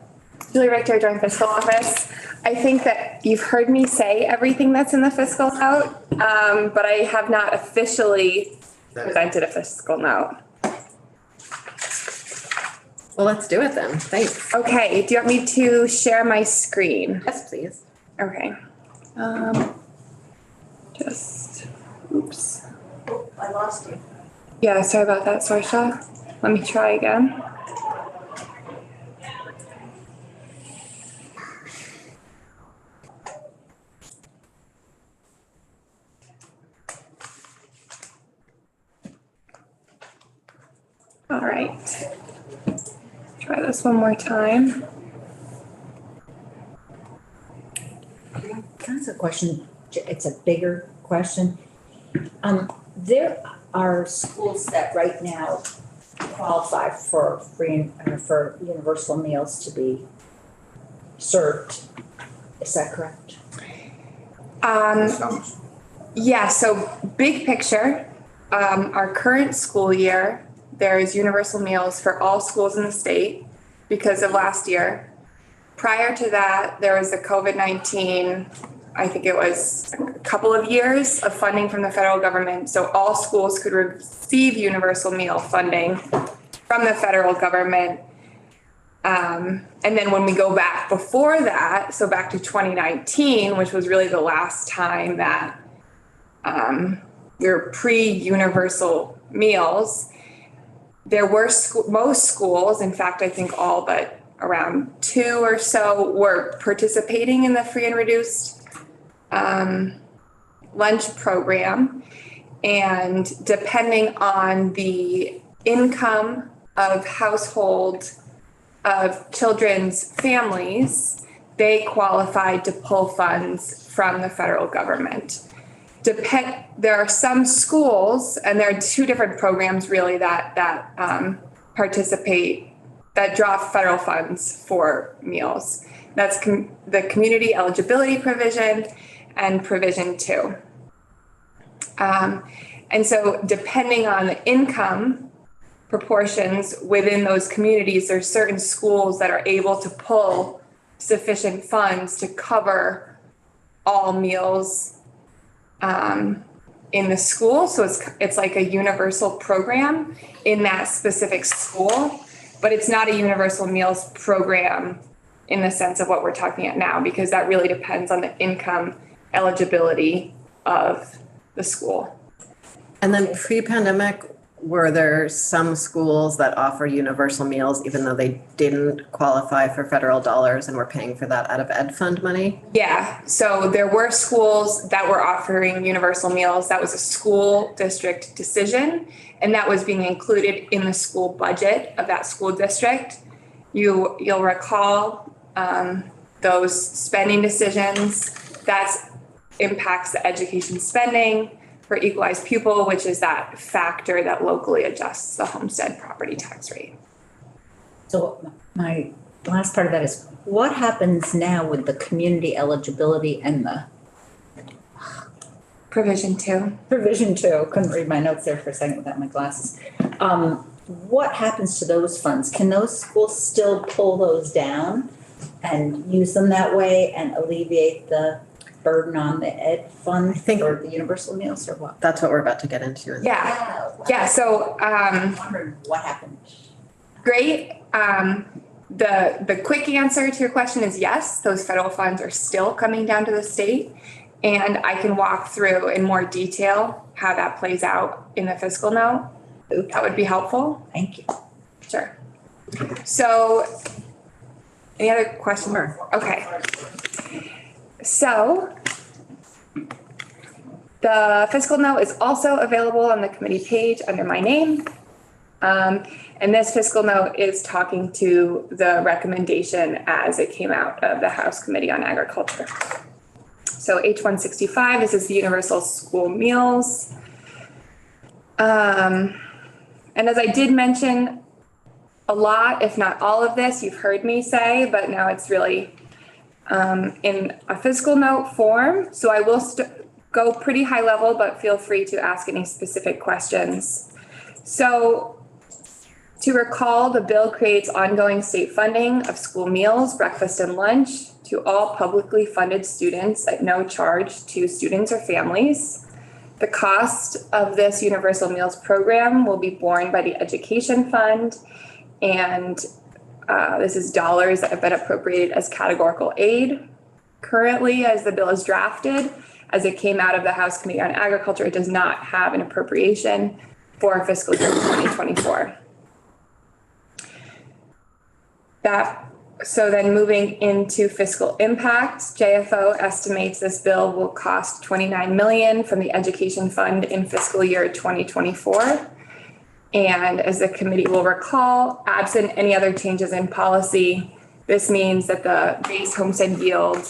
Julie Richter, Joint Fiscal Office. I think that you've heard me say everything that's in the fiscal note, but I have not officially presented a fiscal note. Well, let's do it then. Thanks. Okay, do you want me to share my screen? Yes, please. Okay. Oops. Oh, I lost you. Yeah, sorry about that, Saoirse. Let me try again. All right. Try this one more time. That's a question. It's a bigger question. There are schools that right now qualify for free for universal meals to be served. Is that correct? Yeah, so big picture, our current school year, there is universal meals for all schools in the state because of last year. Prior to that, there was the COVID-19, I think it was a couple of years of funding from the federal government. So all schools could receive universal meal funding from the federal government. And then when we go back before that, so back to 2019, which was really the last time that we were pre-universal meals, there were most schools, in fact, I think all but around 2 or so were participating in the free and reduced lunch program. And depending on the income of household of children's families, they qualified to pull funds from the federal government. There are some schools, and there are 2 different programs really that participate, that draw federal funds for meals. That's the community eligibility provision and provision 2. And so depending on the income proportions within those communities, there's certain schools that are able to pull sufficient funds to cover all meals in the school. So it's like a universal program in that specific school, but it's not a universal meals program in the sense of what we're talking about now, because that really depends on the income eligibility of the school. And then pre-pandemic, were there some schools that offer universal meals even though they didn't qualify for federal dollars and were paying for that out of ed fund money? Yeah, so there were schools that were offering universal meals. That was a school district decision, and that was being included in the school budget of that school district. You'll recall those spending decisions. That impacts the education spending for equalized pupil, which is that factor that locally adjusts the homestead property tax rate. So my last part of that is, what happens now with the community eligibility and the Provision 2. provision 2? Couldn't read my notes there for a second without my glasses. What happens to those funds? Can those schools still pull those down and use them that way and alleviate the burden on the ed fund or the universal meals, or what? That's what we're about to get into. Yeah, so I'm wondering what happened. great. The quick answer to your question is yes, those federal funds are still coming down to the state. And I can walk through in more detail how that plays out in the fiscal note. That would be helpful. Thank you. Sure. So, any other questions? Okay. So, the fiscal note is also available on the committee page under my name. And this fiscal note is talking to the recommendation as it came out of the House Committee on Agriculture. So H-165, this is the universal school meals. And as I did mention, a lot, if not all of this, you've heard me say, but now it's really in a fiscal note form. So I will go pretty high level, but feel free to ask any specific questions. So to recall, the bill creates ongoing state funding of school meals, breakfast and lunch to all publicly funded students at no charge to students or families. The cost of this universal meals program will be borne by the education fund, and this is dollars that have been appropriated as categorical aid. Currently, as the bill is drafted, as it came out of the House Committee on Agriculture, it does not have an appropriation for fiscal year 2024. So then moving into fiscal impact, JFO estimates this bill will cost $29 million from the education fund in fiscal year 2024. And as the committee will recall, absent any other changes in policy, this means that the base homestead yield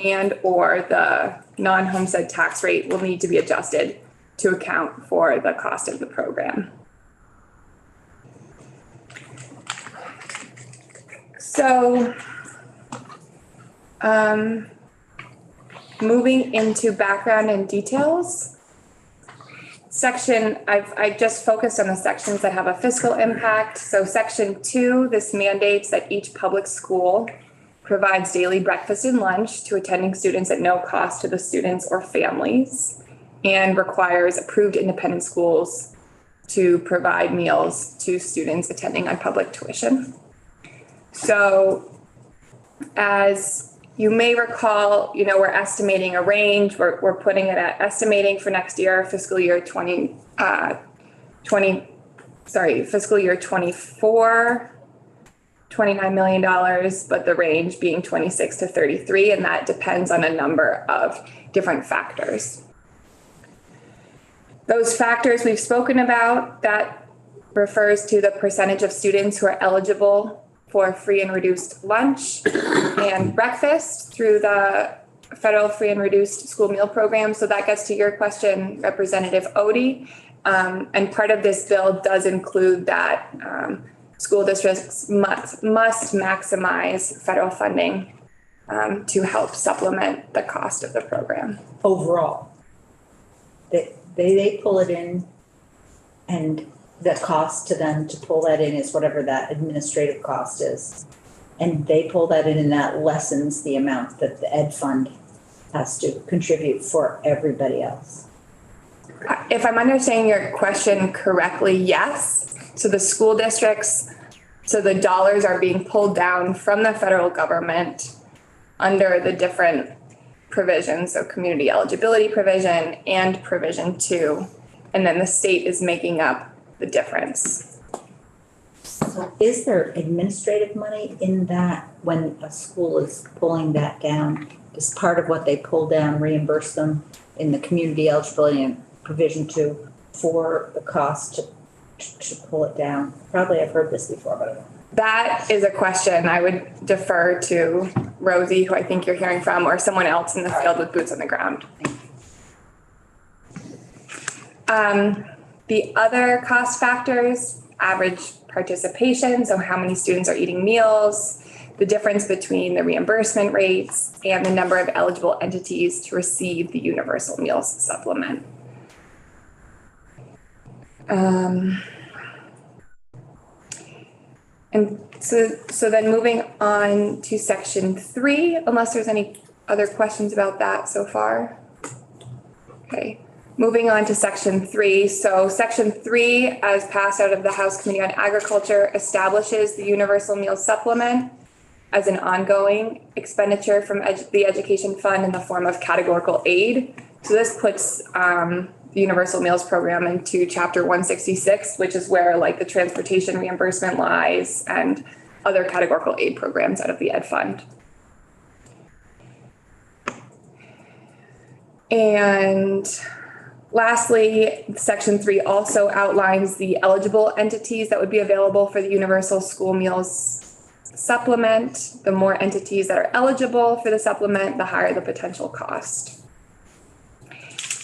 and or the non-homestead tax rate will need to be adjusted to account for the cost of the program. So, moving into background and details. I've just focused on the sections that have a fiscal impact. So section 2, this mandates that each public school provides daily breakfast and lunch to attending students at no cost to the students or families, and requires approved independent schools to provide meals to students attending on public tuition. So as you may recall, we're estimating a range. We're putting it at estimating for next year, fiscal year 24, $29 million, but the range being 26 to 33, and that depends on a number of different factors. Those factors we've spoken about, that refers to the percentage of students who are eligible for free and reduced lunch and breakfast through the federal free and reduced school meal program. So that gets to your question, Representative Odie. And part of this bill does include that school districts must maximize federal funding to help supplement the cost of the program. Overall, they pull it in, and the cost to them to pull that in is whatever that administrative cost is. And they pull that in, and that lessens the amount that the ed fund has to contribute for everybody else. If I'm understanding your question correctly, yes. So the school districts, so the dollars are being pulled down from the federal government under the different provisions, so community eligibility provision and provision 2. And then the state is making up the difference. So is there administrative money in that when a school is pulling that down? Is part of what they pull down reimburse them in the community eligibility and provision two for the cost to pull it down? Probably I've heard this before, but I don't know. That is a question I would defer to Rosie, who I think you're hearing from, or someone else in the field with boots on the ground. The other cost factors, average participation, so how many students are eating meals, the difference between the reimbursement rates, and the number of eligible entities to receive the universal meals supplement. And so then moving on to section 3, unless there's any other questions about that so far. Okay, moving on to section 3. So section 3, as passed out of the House Committee on Agriculture, establishes the universal meal supplement as an ongoing expenditure from the education fund in the form of categorical aid. So this puts the Universal Meals Program into Chapter 166, which is where like the transportation reimbursement lies and other categorical aid programs out of the Ed Fund. And lastly, Section 3 also outlines the eligible entities that would be available for the Universal School Meals Supplement. The more entities that are eligible for the supplement, the higher the potential cost.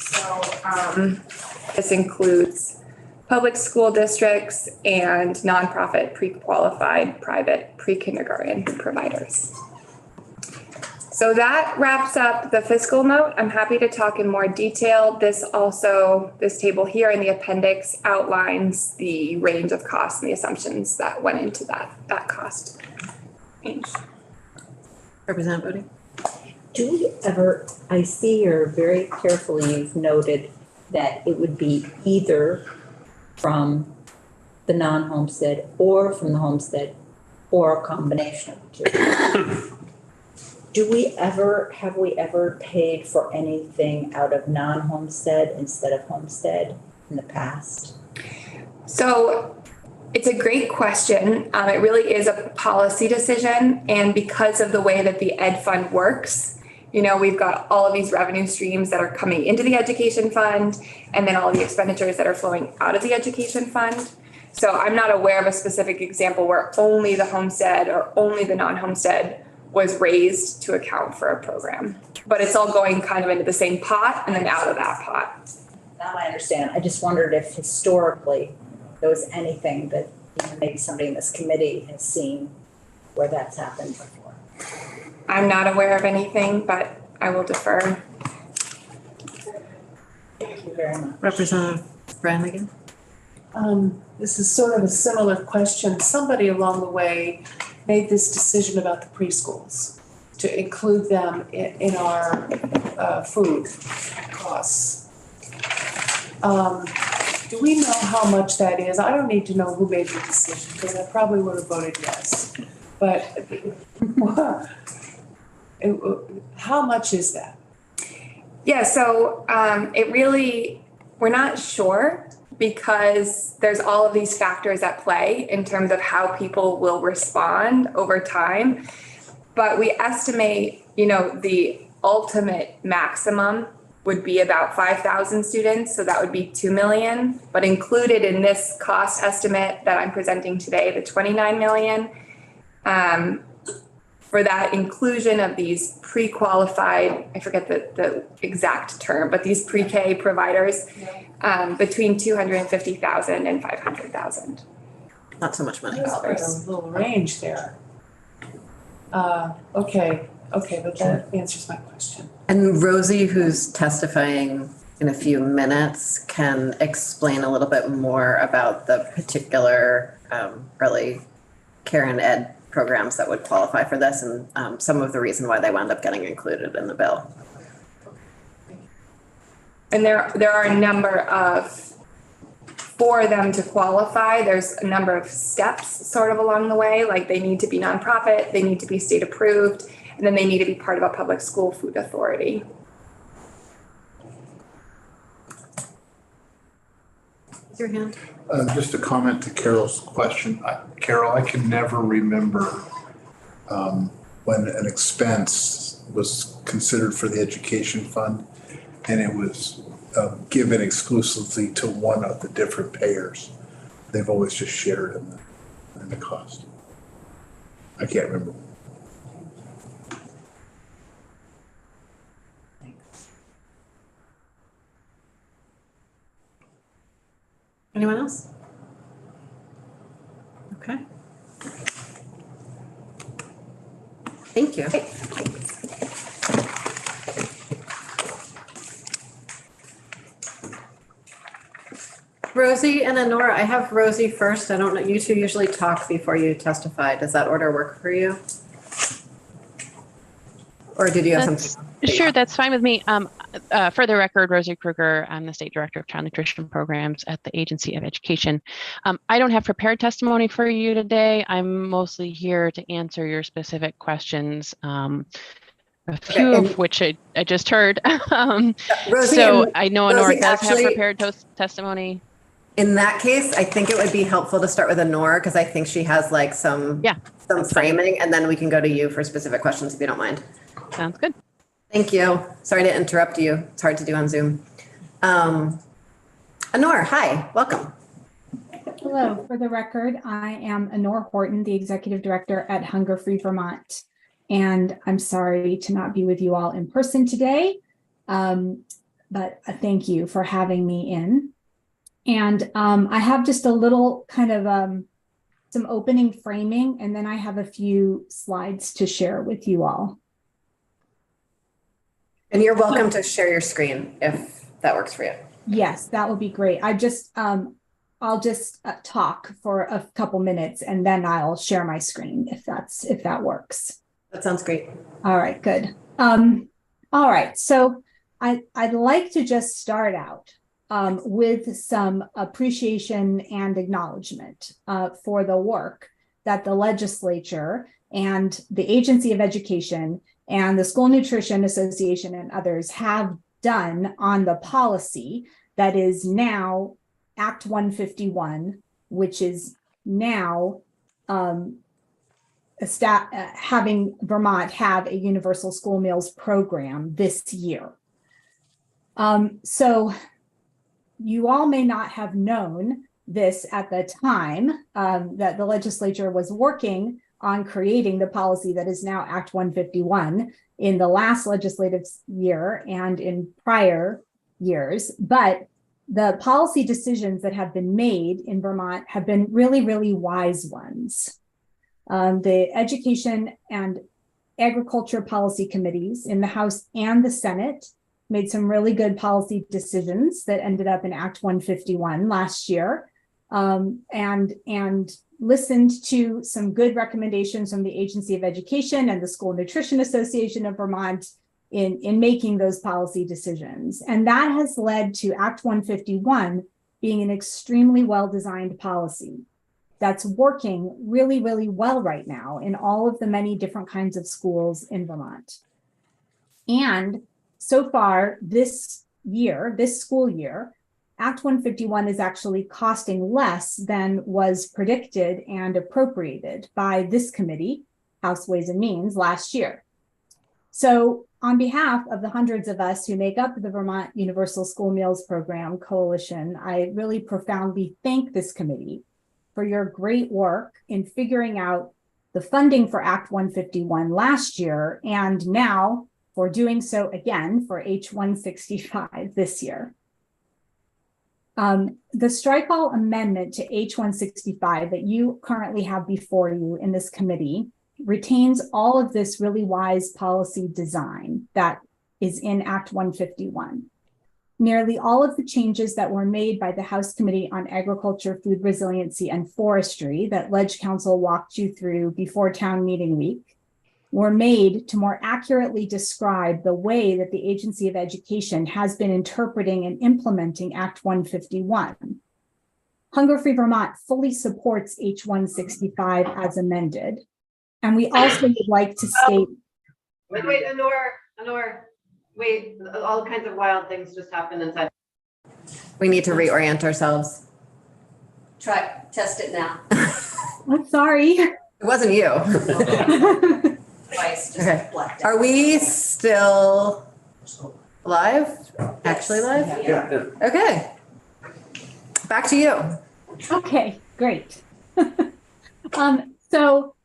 So this includes public school districts and nonprofit pre-qualified private pre-kindergarten providers. So that wraps up the fiscal note. I'm happy to talk in more detail. This table here in the appendix outlines the range of costs and the assumptions that went into that cost range. Representative Bodie? Do we ever, I see you're very carefully, you've noted that it would be either from the non-homestead or from the homestead or a combination of the two. Have we ever paid for anything out of non-homestead instead of homestead in the past? So it's a great question. It really is a policy decision. And because of the way that the Ed Fund works, you know, we've got all of these revenue streams that are coming into the education fund and then all the expenditures that are flowing out of the education fund. So I'm not aware of a specific example where only the homestead or only the non-homestead was raised to account for a program. But it's all going kind of into the same pot and then out of that pot. Now I understand. I just wondered if historically there was anything that maybe somebody in this committee has seen where that's happened before. I'm not aware of anything, but I will defer. Thank you very much. Representative Brannigan? This is sort of a similar question. Somebody along the way made this decision about the preschools to include them in our food costs. Do we know how much that is? I don't need to know who made the decision because I probably would have voted yes. But how much is that? Yeah, so we're not sure because there's all of these factors at play in terms of how people will respond over time. But we estimate, the ultimate maximum would be about 5,000 students. So that would be 2 million, but included in this cost estimate that I'm presenting today, the 29 million, for that inclusion of these pre-qualified, I forget the exact term, but these pre-K providers, between 250,000 and 500,000. Not so much money. There's a little range there. Okay, but that answers my question. And Rosie, who's testifying in a few minutes, can explain a little bit more about the particular early care and ed programs that would qualify for this and some of the reason why they wound up getting included in the bill. And there are a number for them to qualify, there's a number of steps sort of along the way, like they need to be nonprofit, they need to be state approved, and then they need to be part of a public school food authority. Raise your hand. Just a comment to Carol's question. Carol, I can never remember when an expense was considered for the education fund and it was given exclusively to one of the different payers. They've always just shared in the cost. I can't remember. Anyone else? Okay. Thank you. Rosie and Honora, I have Rosie first. I don't know, you two usually talk before you testify. Does that order work for you? Or did you have something? Sure, that's fine with me. For the record, Rosie Kruger, I'm the State Director of Child Nutrition Programs at the Agency of Education. I don't have prepared testimony for you today. I'm mostly here to answer your specific questions, a few of which I just heard. Rosie, so I know Honora Rosie, does actually, have prepared testimony. In that case, I think it would be helpful to start with Honora because I think she has like some framing, and then we can go to you for specific questions if you don't mind. Sounds good. Thank you. Sorry to interrupt you. It's hard to do on Zoom. Honora, hi, welcome. Hello, for the record, I am Honora Horton, the Executive Director at Hunger Free Vermont. And I'm sorry to not be with you all in person today, but thank you for having me in. And I have just a little kind of some opening framing, and then I have a few slides to share with you all. And you're welcome to share your screen if that works for you. Yes, that would be great. I'll just talk for a couple minutes and then I'll share my screen if that works. That sounds great. All right, good. All right, so I'd like to just start out with some appreciation and acknowledgement for the work that the legislature and the Agency of Education and the School Nutrition Association and others have done on the policy that is now Act 151, which is now having Vermont have a universal school meals program this year. So you all may not have known this at the time that the legislature was working on creating the policy that is now Act 151 in the last legislative year and in prior years. But the policy decisions that have been made in Vermont have been really, really wise ones. The Education and Agriculture Policy Committees in the House and the Senate made some really good policy decisions that ended up in Act 151 last year, and listened to some good recommendations from the Agency of Education and the School Nutrition Association of Vermont in making those policy decisions. And that has led to Act 151 being an extremely well-designed policy that's working really, really well right now in all of the many different kinds of schools in Vermont. And so far this school year, Act 151 is actually costing less than was predicted and appropriated by this committee, House Ways and Means, last year. So on behalf of the hundreds of us who make up the Vermont Universal School Meals Program Coalition, I really profoundly thank this committee for your great work in figuring out the funding for Act 151 last year, and now for doing so again for H165 this year. The strike all amendment to H165 that you currently have before you in this committee retains all of this really wise policy design that is in Act 151. Nearly all of the changes that were made by the House Committee on Agriculture, Food Resiliency, and Forestry that Ledge Council walked you through before town meeting week were made to more accurately describe the way that the Agency of Education has been interpreting and implementing Act 151. Hunger Free Vermont fully supports H165 as amended. And we also would like to state— Wait, Honora, wait, all kinds of wild things just happened inside. We need to reorient ourselves. Test it now. I'm sorry. It wasn't you. Twice, just Okay. blacked out. Are we still live? Actually live? Yeah. Okay. Back to you. Okay, great. So,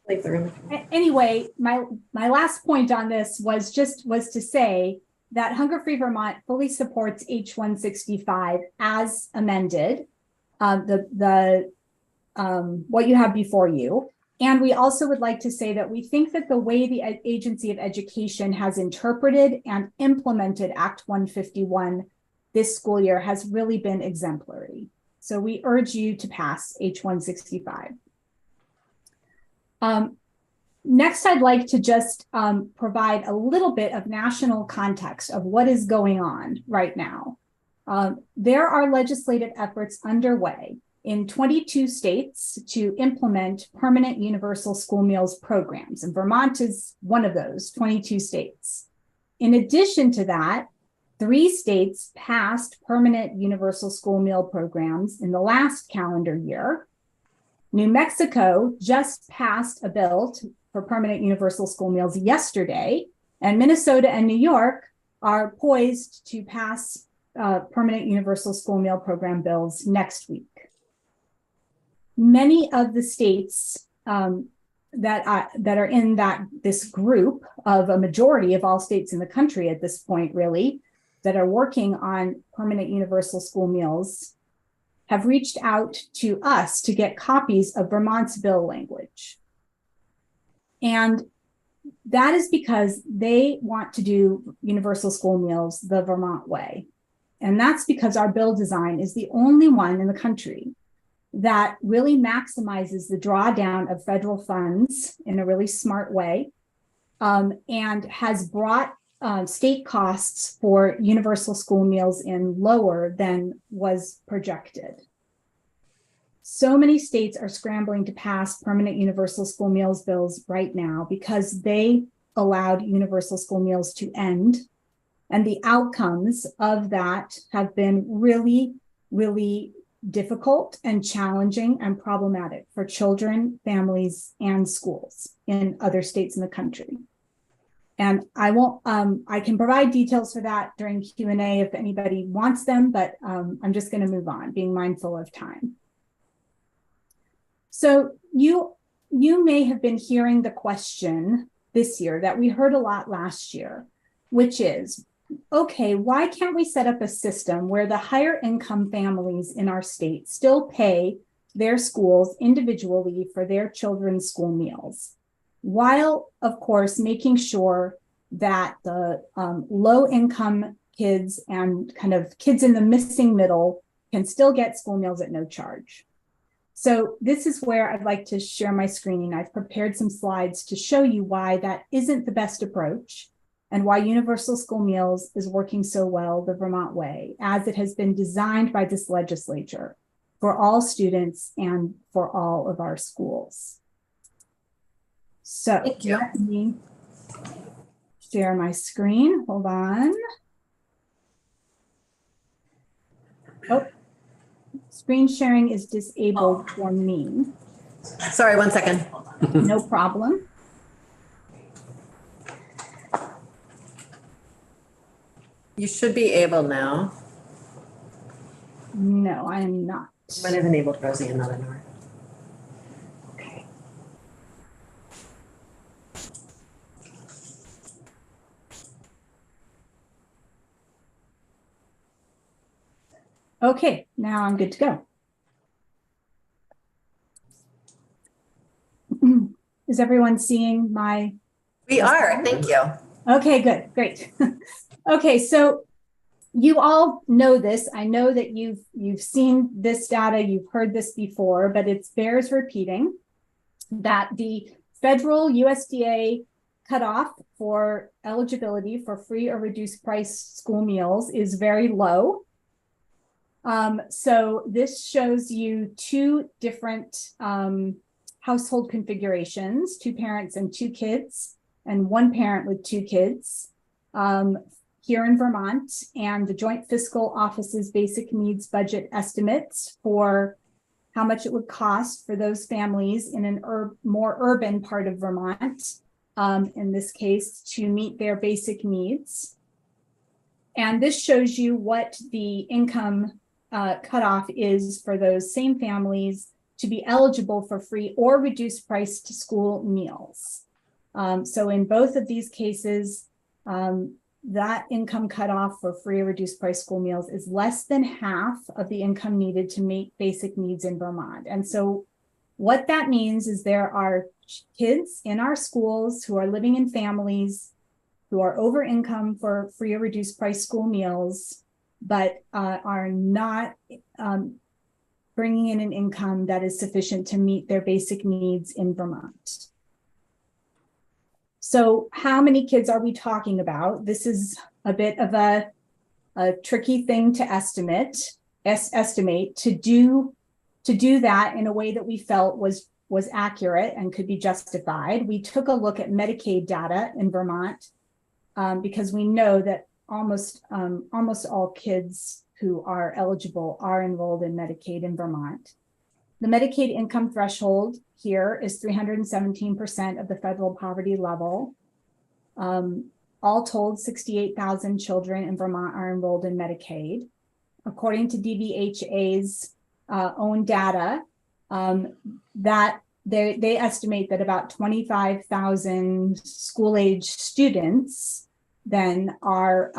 Leave the room. anyway, my last point on this was to say that Hunger Free Vermont fully supports H-165 as amended, what you have before you. And we also would like to say that we think that the way the Agency of Education has interpreted and implemented Act 151 this school year has really been exemplary. So we urge you to pass H-165. Next, I'd like to just provide a little bit of national context of what is going on right now. There are legislative efforts underway in 22 states to implement permanent universal school meals programs, and Vermont is one of those 22 states. In addition to that, 3 states passed permanent universal school meal programs in the last calendar year. New Mexico just passed a bill for permanent universal school meals yesterday, and Minnesota and New York are poised to pass permanent universal school meal program bills next week. Many of the states that are in this group of a majority of all states in the country at this point, really, that are working on permanent universal school meals have reached out to us to get copies of Vermont's bill language. And that is because they want to do universal school meals the Vermont way. And that's because our bill design is the only one in the country that really maximizes the drawdown of federal funds in a really smart way, and has brought state costs for universal school meals in lower than was projected. So many states are scrambling to pass permanent universal school meals bills right now because they allowed universal school meals to end. And the outcomes of that have been really, really difficult and challenging and problematic for children, families, and schools in other states in the country. And I can provide details for that during Q&A if anybody wants them, but I'm just going to move on, being mindful of time. So you may have been hearing the question this year that we heard a lot last year, which is, okay, why can't we set up a system where the higher income families in our state still pay their schools individually for their children's school meals, while, of course, making sure that the low income kids and kind of kids in the missing middle can still get school meals at no charge? So this is where I'd like to share my screen. I've prepared some slides to show you why that isn't the best approach and why universal school meals is working so well the Vermont way, as it has been designed by this legislature for all students and for all of our schools. So let me share my screen. Hold on. Oh, screen sharing is disabled for me. Sorry, 1 second. No problem. You should be able now. No, I am not. Might have enabled Rosie and not Nora. Okay. Okay, now I'm good to go. Is everyone seeing my? We are, thank you. Okay, good, great. Okay, so you all know this. I know that you've seen this data, you've heard this before, but it bears repeating that the federal USDA cutoff for eligibility for free or reduced price school meals is very low. So this shows you 2 different household configurations, 2 parents and 2 kids, and 1 parent with 2 kids. here in Vermont and the Joint Fiscal Office's basic needs budget estimates for how much it would cost for those families in an more urban part of Vermont, in this case, to meet their basic needs. And this shows you what the income cutoff is for those same families to be eligible for free or reduced price to school meals. So in both of these cases, that income cutoff for free or reduced price school meals is less than half of the income needed to meet basic needs in Vermont. And so what that means is there are kids in our schools who are living in families who are over income for free or reduced price school meals, but are not bringing in an income that is sufficient to meet their basic needs in Vermont. So how many kids are we talking about? This is a bit of a tricky thing to estimate to do that in a way that we felt was accurate and could be justified. We took a look at Medicaid data in Vermont because we know that almost all kids who are eligible are enrolled in Medicaid in Vermont. The Medicaid income threshold here is 317% of the federal poverty level. All told, 68,000 children in Vermont are enrolled in Medicaid. According to DVHA's own data, that they estimate that about 25,000 school-age students then are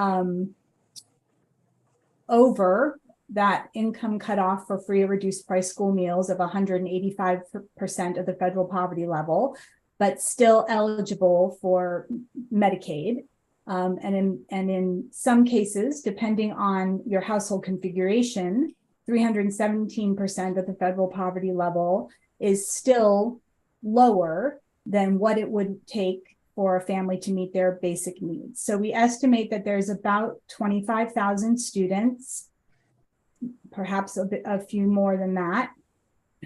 over that income cutoff for free or reduced price school meals of 185% of the federal poverty level, but still eligible for Medicaid. And in some cases, depending on your household configuration, 317% of the federal poverty level is still lower than what it would take for a family to meet their basic needs. So we estimate that there's about 25,000 students, perhaps a few more than that,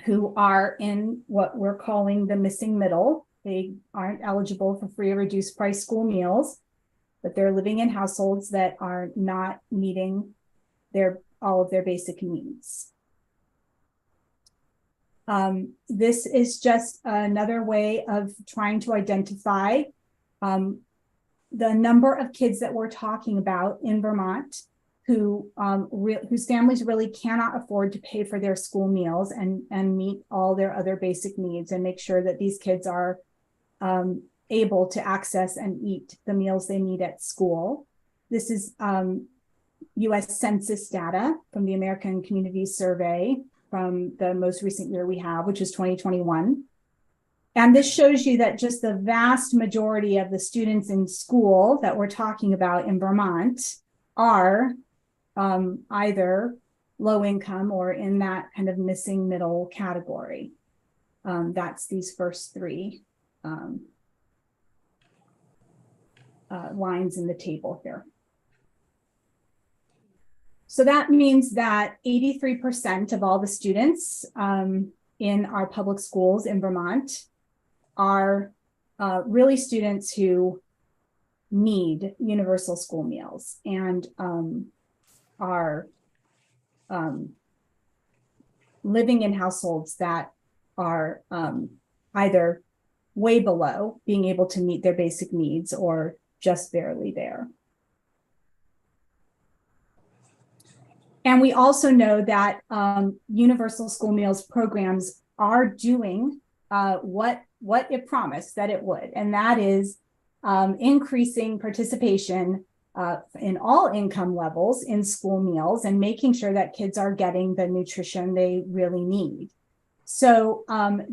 who are in what we're calling the missing middle. They aren't eligible for free or reduced price school meals, but they're living in households that are not meeting all of their basic needs. This is just another way of trying to identify the number of kids that we're talking about in Vermont whose families really cannot afford to pay for their school meals and meet all their other basic needs and make sure that these kids are able to access and eat the meals they need at school. This is US Census data from the American Communities Survey from the most recent year we have, which is 2021. And this shows you that just the vast majority of the students in school that we're talking about in Vermont are either low income or in that kind of missing middle category. That's these first three lines in the table here. So that means that 83% of all the students in our public schools in Vermont are really students who need universal school meals and are living in households that are either way below being able to meet their basic needs or just barely there. And we also know that universal school meals programs are doing what it promised that it would, and that is increasing participation in all income levels in school meals and making sure that kids are getting the nutrition they really need. So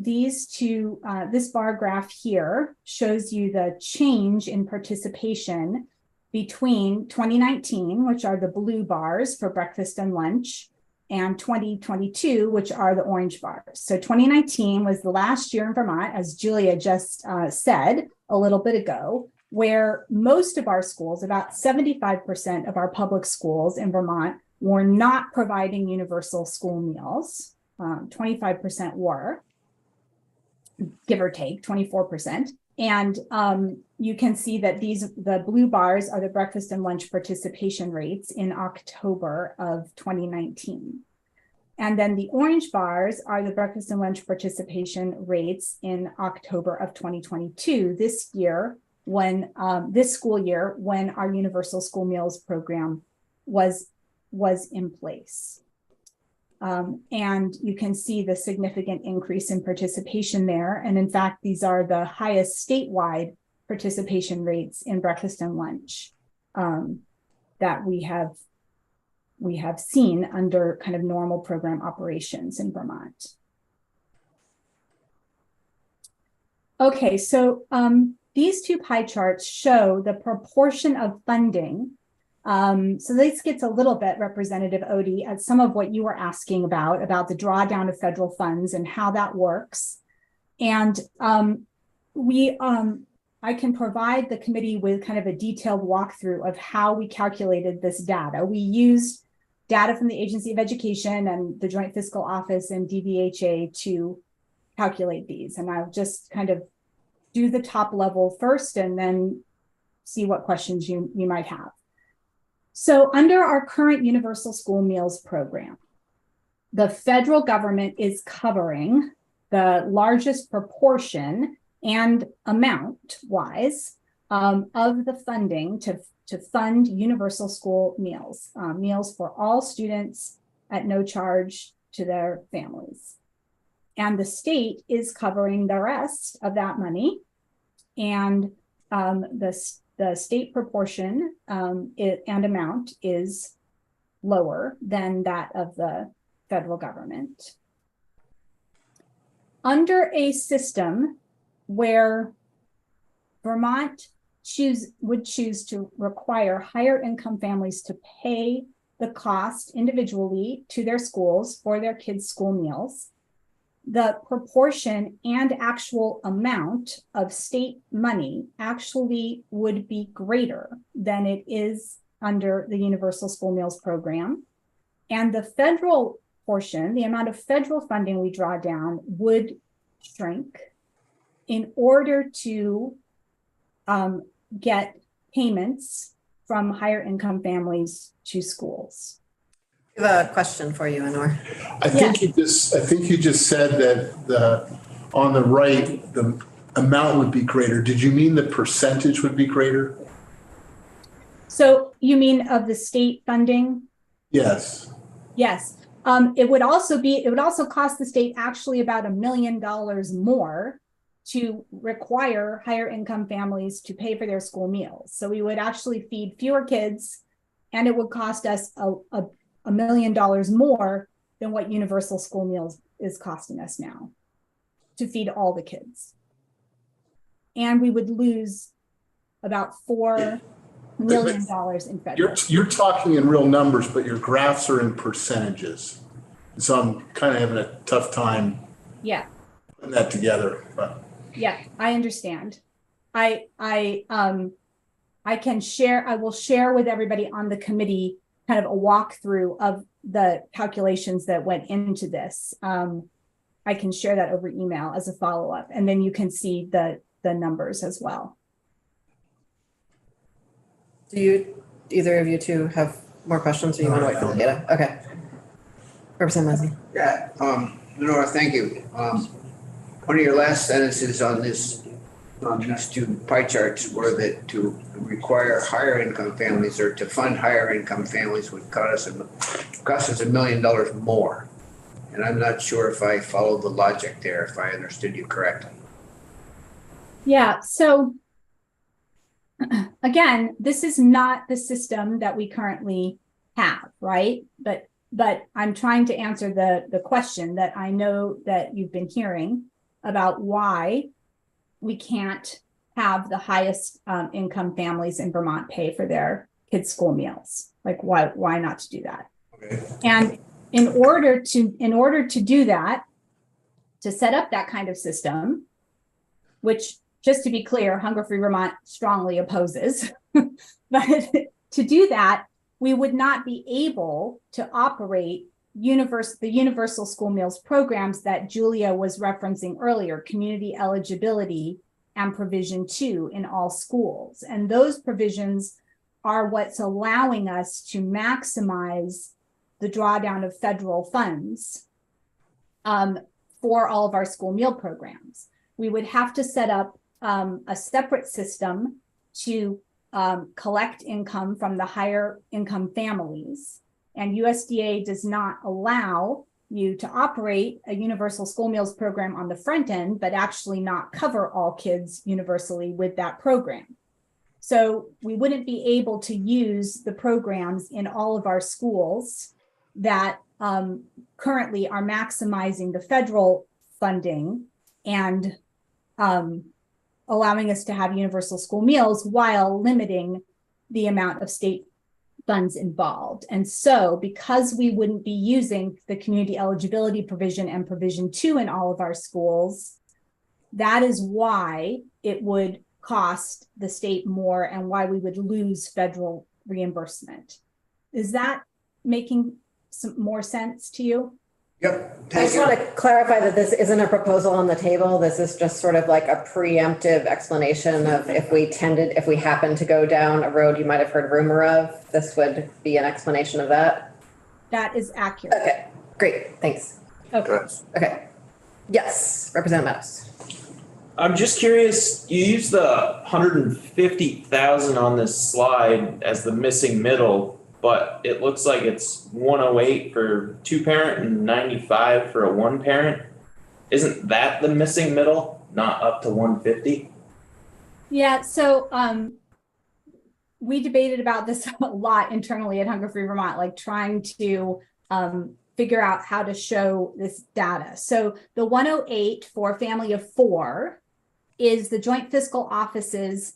this bar graph here shows you the change in participation between 2019, which are the blue bars for breakfast and lunch, and 2022, which are the orange bars. So 2019 was the last year in Vermont, as Julia just said a little bit ago, where most of our schools, about 75% of our public schools in Vermont, were not providing universal school meals. 25% were, give or take, 24%. And you can see that the blue bars are the breakfast and lunch participation rates in October of 2019. And then the orange bars are the breakfast and lunch participation rates in October of 2022, this year, when this school year, when our Universal School Meals program was in place. And you can see the significant increase in participation there. And in fact, these are the highest statewide participation rates in breakfast and lunch that we have seen under kind of normal program operations in Vermont. Okay, so these two pie charts show the proportion of funding. So this gets a little bit, Representative Odie, at some of what you were asking about the drawdown of federal funds and how that works. And I can provide the committee with kind of a detailed walkthrough of how we calculated this data. We used data from the Agency of Education and the Joint Fiscal Office and DVHA to calculate these. And I'll just kind of do the top level first and then see what questions you might have. So under our current Universal School Meals program, the federal government is covering the largest proportion and amount wise of the funding to fund Universal School Meals, meals for all students at no charge to their families. And the state is covering the rest of that money. And the state proportion and amount is lower than that of the federal government. Under a system where Vermont would choose to require higher income families to pay the cost individually to their schools for their kids' school meals, the proportion and actual amount of state money actually would be greater than it is under the Universal School Meals program. And the federal portion, the amount of federal funding we draw down, would shrink in order to get payments from higher income families to schools. I have a question for you, Anwar. I think you just said that on the right, the amount would be greater. Did you mean the percentage would be greater? So you mean of the state funding? Yes. Yes. It would also cost the state actually about $1 million more to require higher income families to pay for their school meals. So we would actually feed fewer kids, and it would cost us $1 million more than what Universal School Meals is costing us now to feed all the kids. And we would lose about $4 million in federal. You're talking in real numbers, but your graphs are in percentages. So I'm kind of having a tough time putting that together. But. Yeah, I understand. I can share, I will share with everybody on the committee kind of a walkthrough of the calculations that went into this. I can share that over email as a follow-up, and then you can see the numbers as well. Do either of you two have more questions, or you want to wait for the data? Okay. Representative Leslie. Yeah, Lenora, thank you. One of your last sentences on these two pie charts were that to require higher income families or to fund higher income families would cost us $1 million more. And I'm not sure if I followed the logic there, if I understood you correctly. Yeah, so again, this is not the system that we currently have, right? But I'm trying to answer the question that I know that you've been hearing about why we can't have the highest income families in Vermont pay for their kids' school meals. Like why not to do that? Okay. And in order to do that, to set up that kind of system, which, just to be clear, Hunger Free Vermont strongly opposes, but to do that, we would not be able to operate the Universal School Meals programs that Julia was referencing earlier, community eligibility and provision 2 in all schools. And those provisions are what's allowing us to maximize the drawdown of federal funds for all of our school meal programs. We would have to set up a separate system to collect income from the higher income families. And USDA does not allow you to operate a universal school meals program on the front end, but actually not cover all kids universally with that program. So we wouldn't be able to use the programs in all of our schools that currently are maximizing the federal funding and allowing us to have universal school meals while limiting the amount of state funds involved. And so because we wouldn't be using the community eligibility provision and provision 2 in all of our schools, that is why it would cost the state more and why we would lose federal reimbursement. Is that making some more sense to you? Yep. I just want to clarify that this isn't a proposal on the table. This is just sort of like a preemptive explanation of if we happen to go down a road you might have heard rumor of, this would be an explanation of that. That is accurate. Okay, great, thanks. Okay. Yes, Representative Meadows. I'm just curious, you use the 150,000 on this slide as the missing middle, but it looks like it's 108 for 2-parent and 95 for a 1-parent. Isn't that the missing middle, not up to 150? Yeah, so we debated about this a lot internally at Hunger Free Vermont, like trying to figure out how to show this data. So the 108 for a family of 4 is the Joint Fiscal Office's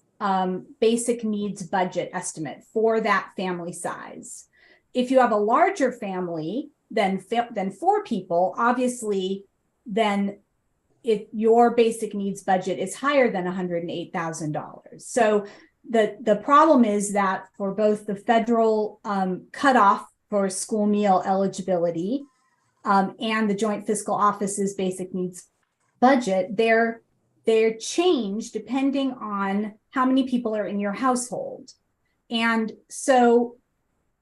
basic needs budget estimate for that family size. If you have a larger family than 4 people, obviously, then your basic needs budget is higher than $108,000. So the problem is that for both the federal cutoff for school meal eligibility and the Joint Fiscal Office's basic needs budget, they're changed depending on how many people are in your household. And so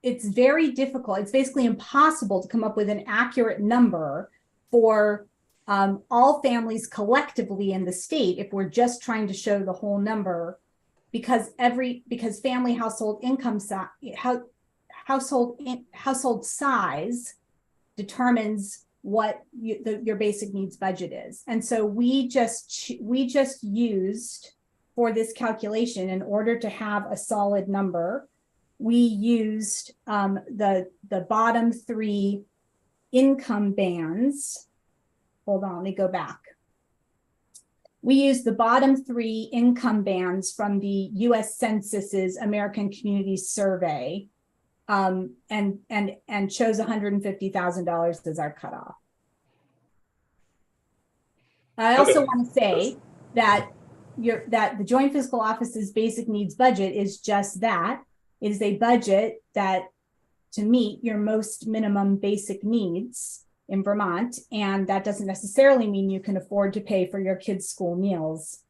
it's very difficult. It's basically impossible to come up with an accurate number for all families collectively in the state if we're just trying to show the whole number, because family household income household size determines what your basic needs budget is. And so we just used, for this calculation, in order to have a solid number, we used the bottom 3 income bands. Hold on, let me go back. We used the bottom 3 income bands from the US Census's American Communities Survey and chose $150,000 as our cutoff. I also want to say that the Joint Fiscal Office's basic needs budget is just that. It is a budget that to meet your most minimum basic needs in Vermont, and that doesn't necessarily mean you can afford to pay for your kids' school meals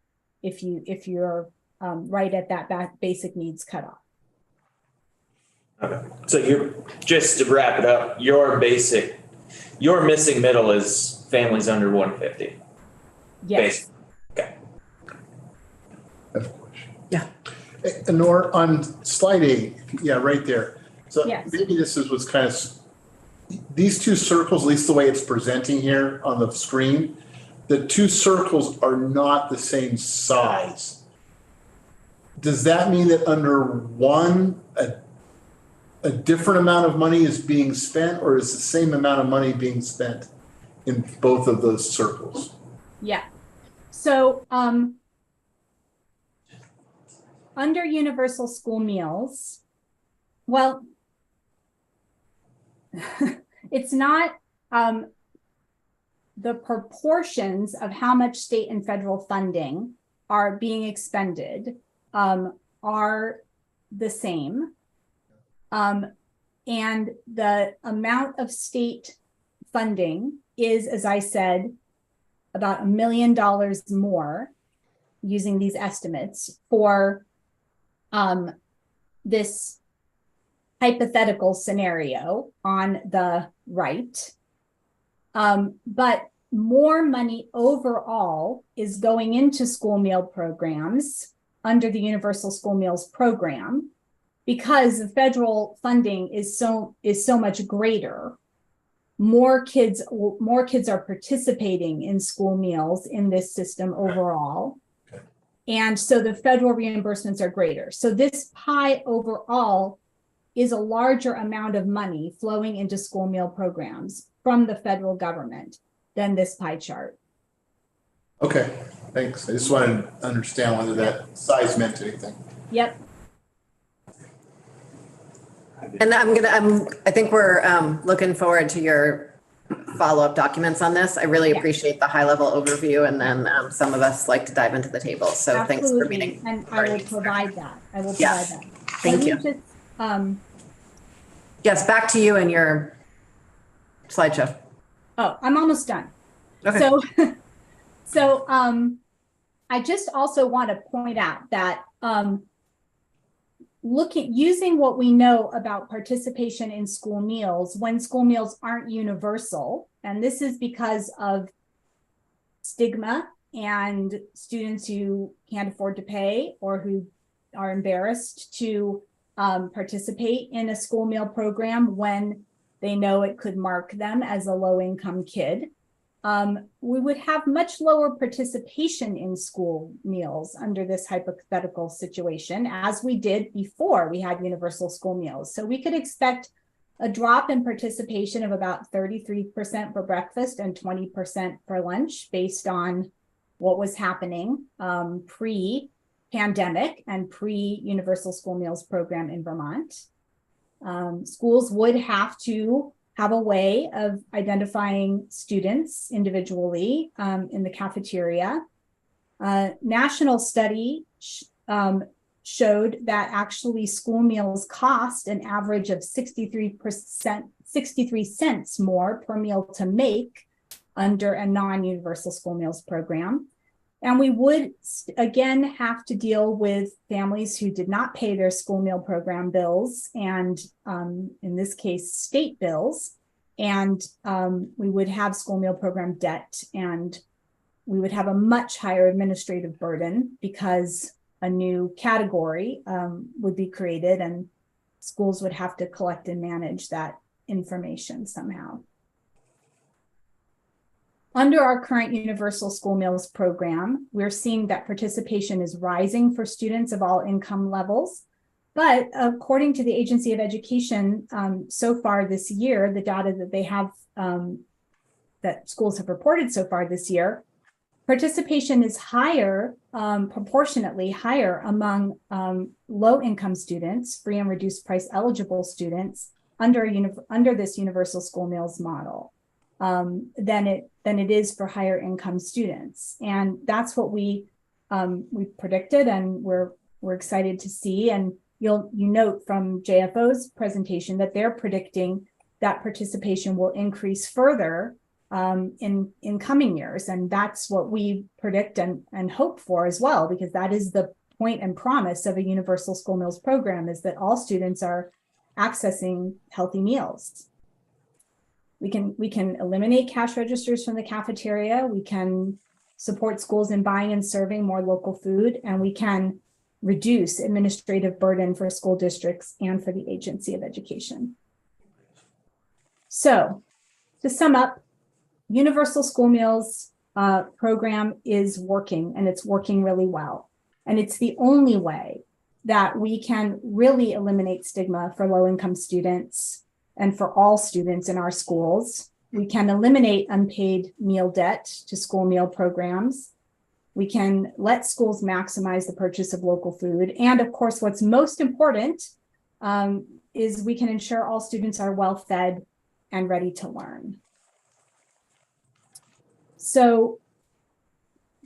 if you're right at that basic needs cutoff. Okay. So you're, just to wrap it up, your missing middle is families under 150. Yes. Okay. I have a question. Yeah. Nor on slide 8, yeah, right there. So Yes. maybe this is what's kind of, these 2 circles, at least the way it's presenting here on the screen, the 2 circles are not the same size. Does that mean that under one, a different amount of money is being spent, or is the same amount of money being spent in both of those circles? Yeah. So under universal school meals, well, it's not the proportions of how much state and federal funding are being expended are the same. And the amount of state funding is, as I said, about $1 million more using these estimates for this hypothetical scenario on the right. But more money overall is going into school meal programs under the Universal School Meals Program because the federal funding is so much greater. More kids are participating in school meals in this system overall. And so the federal reimbursements are greater. So this pie overall is a larger amount of money flowing into school meal programs from the federal government than this pie chart. Okay, thanks. I just wanted to understand whether that size meant anything. Yep. And I think we're looking forward to your follow-up documents on this. I really appreciate the high-level overview, and then some of us like to dive into the table. So thanks for meeting. And I will provide that. Yes. Thank you. Just, yes, back to you and your slideshow. Oh, I'm almost done. Okay. So I just also want to point out that using what we know about participation in school meals when school meals aren't universal, and this is because of stigma and students who can't afford to pay or who are embarrassed to participate in a school meal program when they know it could mark them as a low-income kid. We would have much lower participation in school meals under this hypothetical situation, as we did before we had universal school meals. So we could expect a drop in participation of about 33% for breakfast and 20% for lunch based on what was happening pre-pandemic and pre-universal school meals program in Vermont. Schools would have to have a way of identifying students individually in the cafeteria. National study showed that actually school meals cost an average of 63 cents more per meal to make under a non-universal school meals program. And we would again have to deal with families who did not pay their school meal program bills, and in this case, state bills. And we would have school meal program debt, and we would have a much higher administrative burden because a new category would be created and schools would have to collect and manage that information somehow. Under our current Universal School Meals Program, we're seeing that participation is rising for students of all income levels. But according to the Agency of Education, so far this year, the data that they have, that schools have reported so far this year, participation is higher, proportionately higher among low-income students, free and reduced price eligible students under this Universal School Meals model. Than it is for higher income students, and that's what we predicted, and we're excited to see. And you note from JFO's presentation that they're predicting that participation will increase further in coming years, and that's what we predict and hope for as well, because that is the point and promise of a Universal School Meals Program, is that all students are accessing healthy meals. We can eliminate cash registers from the cafeteria. We can support schools in buying and serving more local food, and we can reduce administrative burden for school districts and for the Agency of Education. So, to sum up, Universal School Meals program is working, and it's working really well. And it's the only way that we can really eliminate stigma for low-income students and for all students in our schools. We can eliminate unpaid meal debt to school meal programs. We can let schools maximize the purchase of local food. And of course, what's most important is we can ensure all students are well fed and ready to learn. So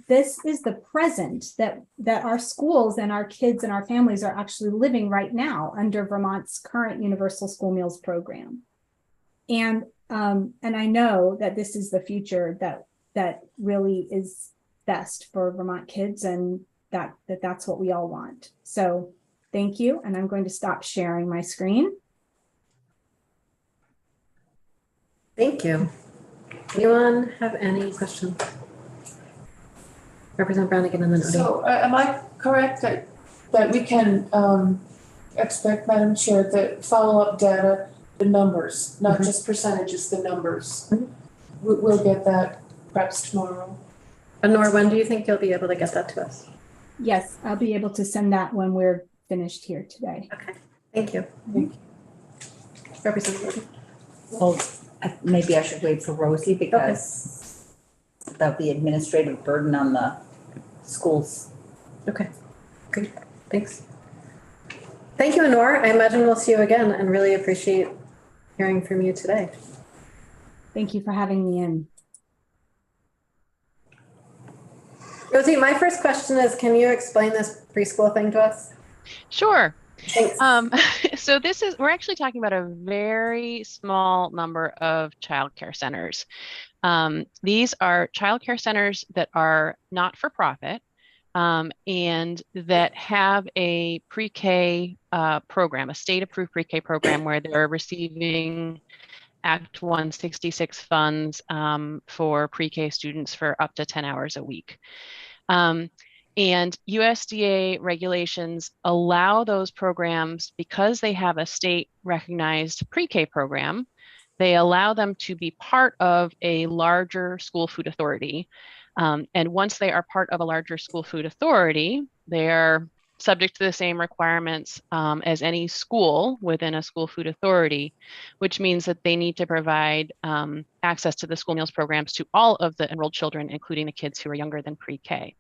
this is the present that our schools and our kids and our families are actually living right now under Vermont's current Universal School Meals Program. And I know that this is the future that really is best for Vermont kids, and that's what we all want. So thank you, and I'm going to stop sharing my screen. Thank you. Anyone have any questions? Representative Brannigan and then Odie. So am I correct that we can expect, Madam Chair, that follow-up data, the numbers, not just percentages, the numbers? We'll get that perhaps tomorrow. Nor, when do you think you'll be able to get that to us? Yes, I'll be able to send that when we're finished here today. Okay, thank you. Representative. Well, maybe I should wait for Rosie because that'll be administrative burden on the schools. Okay, great, thanks. Thank you, Anor. I imagine we'll see you again and really appreciate hearing from you today. Thank you for having me in. Rosie, my first question is, can you explain this preschool thing to us? Sure. Thanks. So we're actually talking about a very small number of childcare centers. These are childcare centers that are not for profit and that have a pre-K program, a state-approved pre-K program where they're receiving Act 166 funds for pre-K students for up to 10 hours a week. And USDA regulations allow those programs, because they have a state recognized pre-K program, they allow them to be part of a larger school food authority. And once they are part of a larger school food authority, they are subject to the same requirements as any school within a school food authority, which means that they need to provide access to the school meals programs to all of the enrolled children, including the kids who are younger than pre-K.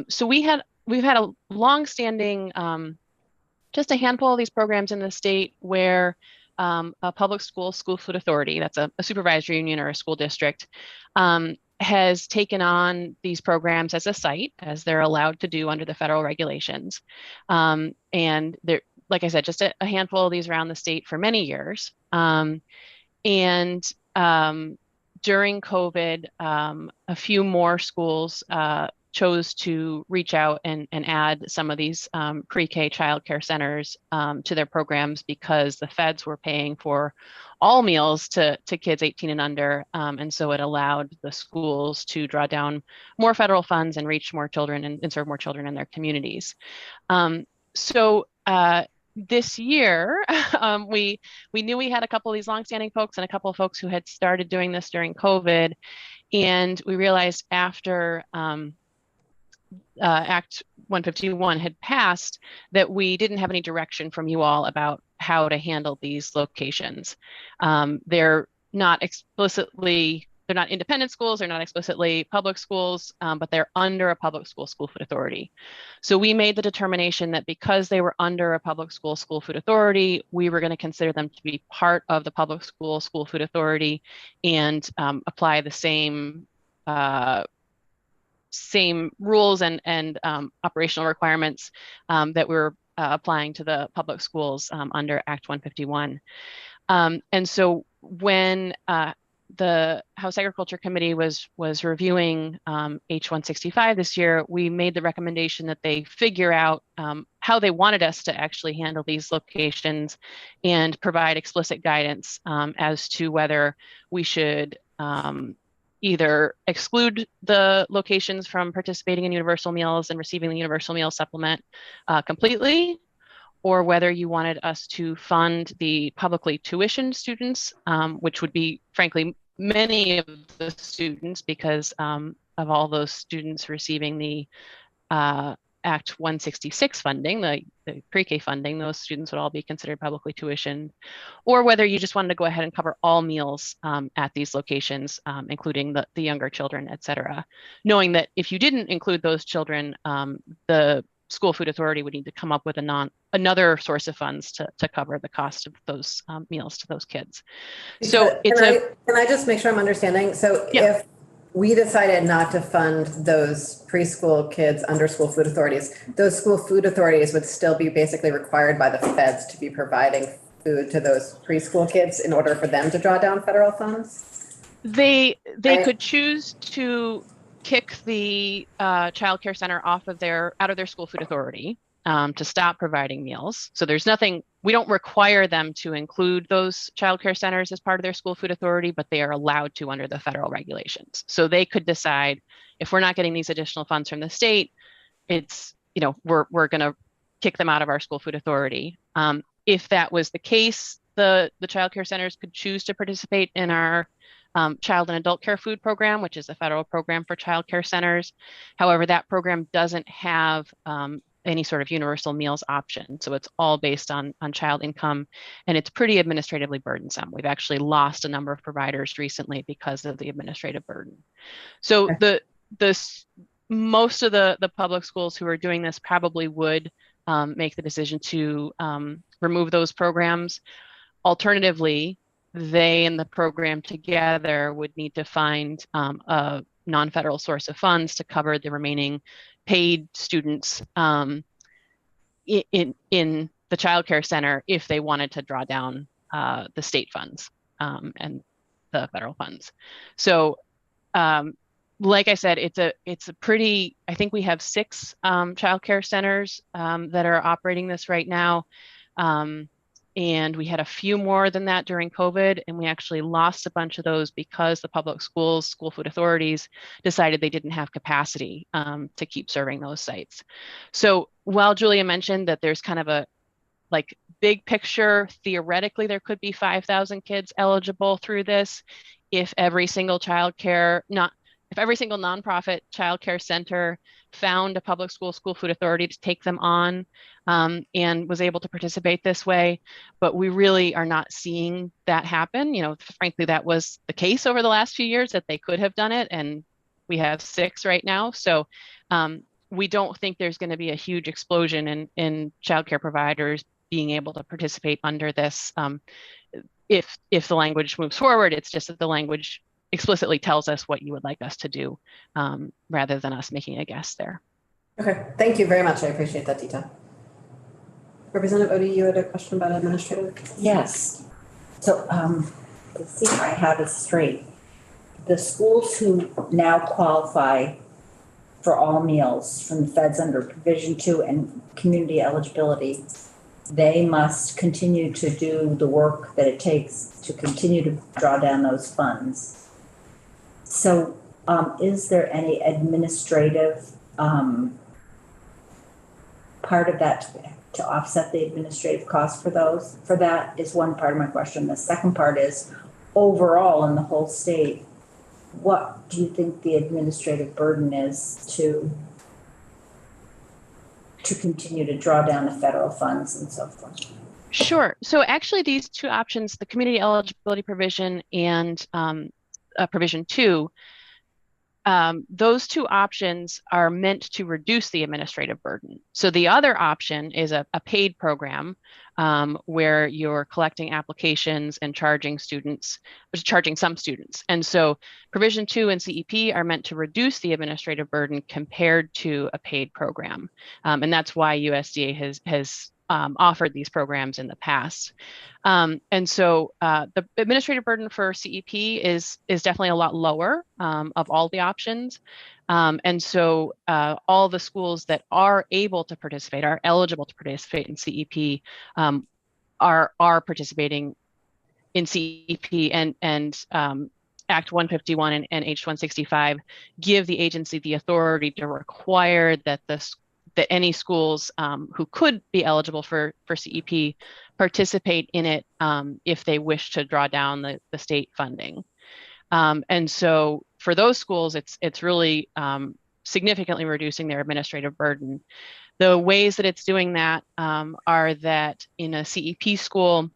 So we've had a long-standing, just a handful of these programs in the state where a public school food authority, that's a supervisory union or a school district, has taken on these programs as a site, as they're allowed to do under the federal regulations. And there, like I said, just a handful of these around the state for many years. During COVID, a few more schools chose to reach out and add some of these pre-K childcare centers to their programs because the feds were paying for all meals to kids 18 and under. And so it allowed the schools to draw down more federal funds and reach more children and serve more children in their communities. This year, we knew we had a couple of these longstanding folks and a couple of folks who had started doing this during COVID. And we realized after Act 151 had passed that we didn't have any direction from you all about how to handle these locations. They're not independent schools, they're not explicitly public schools, but they're under a public school food authority. So we made the determination that because they were under a public school food authority, we were going to consider them to be part of the public school food authority and apply the same rules and operational requirements that we're applying to the public schools under Act 151. And so when the House Agriculture Committee was reviewing H165 this year, we made the recommendation that they figure out how they wanted us to actually handle these locations and provide explicit guidance as to whether we should either exclude the locations from participating in universal meals and receiving the universal meal supplement completely, or whether you wanted us to fund the publicly tuitioned students, which would be, frankly, many of the students because of all those students receiving the Act 166 funding, the pre-K funding, those students would all be considered publicly tuitioned, or whether you just wanted to go ahead and cover all meals at these locations, including the younger children, et cetera. Knowing that if you didn't include those children, the school food authority would need to come up with another source of funds to cover the cost of those meals to those kids. So can I just make sure I'm understanding? So yeah. If we decided not to fund those preschool kids under school food authorities, those school food authorities would still be basically required by the feds to be providing food to those preschool kids in order for them to draw down federal funds? They could choose to kick the child care center out of their school food authority to stop providing meals. So there's nothing, we don't require them to include those child care centers as part of their school food authority, but they are allowed to under the federal regulations. So they could decide, if we're not getting these additional funds from the state, it's, we're going to kick them out of our school food authority. If that was the case, the child care centers could choose to participate in our child and adult care food program, which is a federal program for child care centers. However, that program doesn't have any sort of universal meals option. So it's all based on child income, and it's pretty administratively burdensome. We've actually lost a number of providers recently because of the administrative burden. So most of the public schools who are doing this probably would make the decision to remove those programs. Alternatively, they and the program together would need to find a non-federal source of funds to cover the remaining paid students in the child care center if they wanted to draw down the state funds and the federal funds. So like I said, it's a pretty, I think we have 6 child care centers that are operating this right now. And we had a few more than that during COVID, and we actually lost a bunch of those because the public schools, school food authorities decided they didn't have capacity to keep serving those sites. So while Julia mentioned that there's kind of a big picture, theoretically, there could be 5,000 kids eligible through this if every single if every single nonprofit child care center found a public school food authority to take them on and was able to participate this way. But we really are not seeing that happen. Frankly, that was the case over the last few years, that they could have done it. And we have 6 right now. So we don't think there's going to be a huge explosion in childcare providers being able to participate under this. If the language moves forward, it's just that the language explicitly tells us what you would like us to do rather than us making a guess there. Okay, thank you very much. I appreciate that detail. Representative Odie, you had a question about administrative? Yes. So let's see if I have it straight. The schools who now qualify for all meals from the feds under Provision 2 and community eligibility, they must continue to do the work that it takes to continue to draw down those funds. So is there any administrative part of that to offset the administrative costs for those? For that is one part of my question. The second part is, overall in the whole state, what do you think the administrative burden is to continue to draw down the federal funds and so forth? Sure. So actually these 2 options, the community eligibility provision and Provision 2, those 2 options are meant to reduce the administrative burden. So the other option is a paid program where you're collecting applications and charging some students. And so Provision 2 and CEP are meant to reduce the administrative burden compared to a paid program. And that's why USDA has offered these programs in the past. And so the administrative burden for CEP is definitely a lot lower of all the options. And so all the schools that are able to participate, are eligible to participate in CEP, are participating in CEP, and Act 151 and H 165 give the agency the authority to require that that any schools who could be eligible for CEP participate in it if they wish to draw down the state funding. And so for those schools, it's really significantly reducing their administrative burden. The ways that it's doing that are that in a CEP school,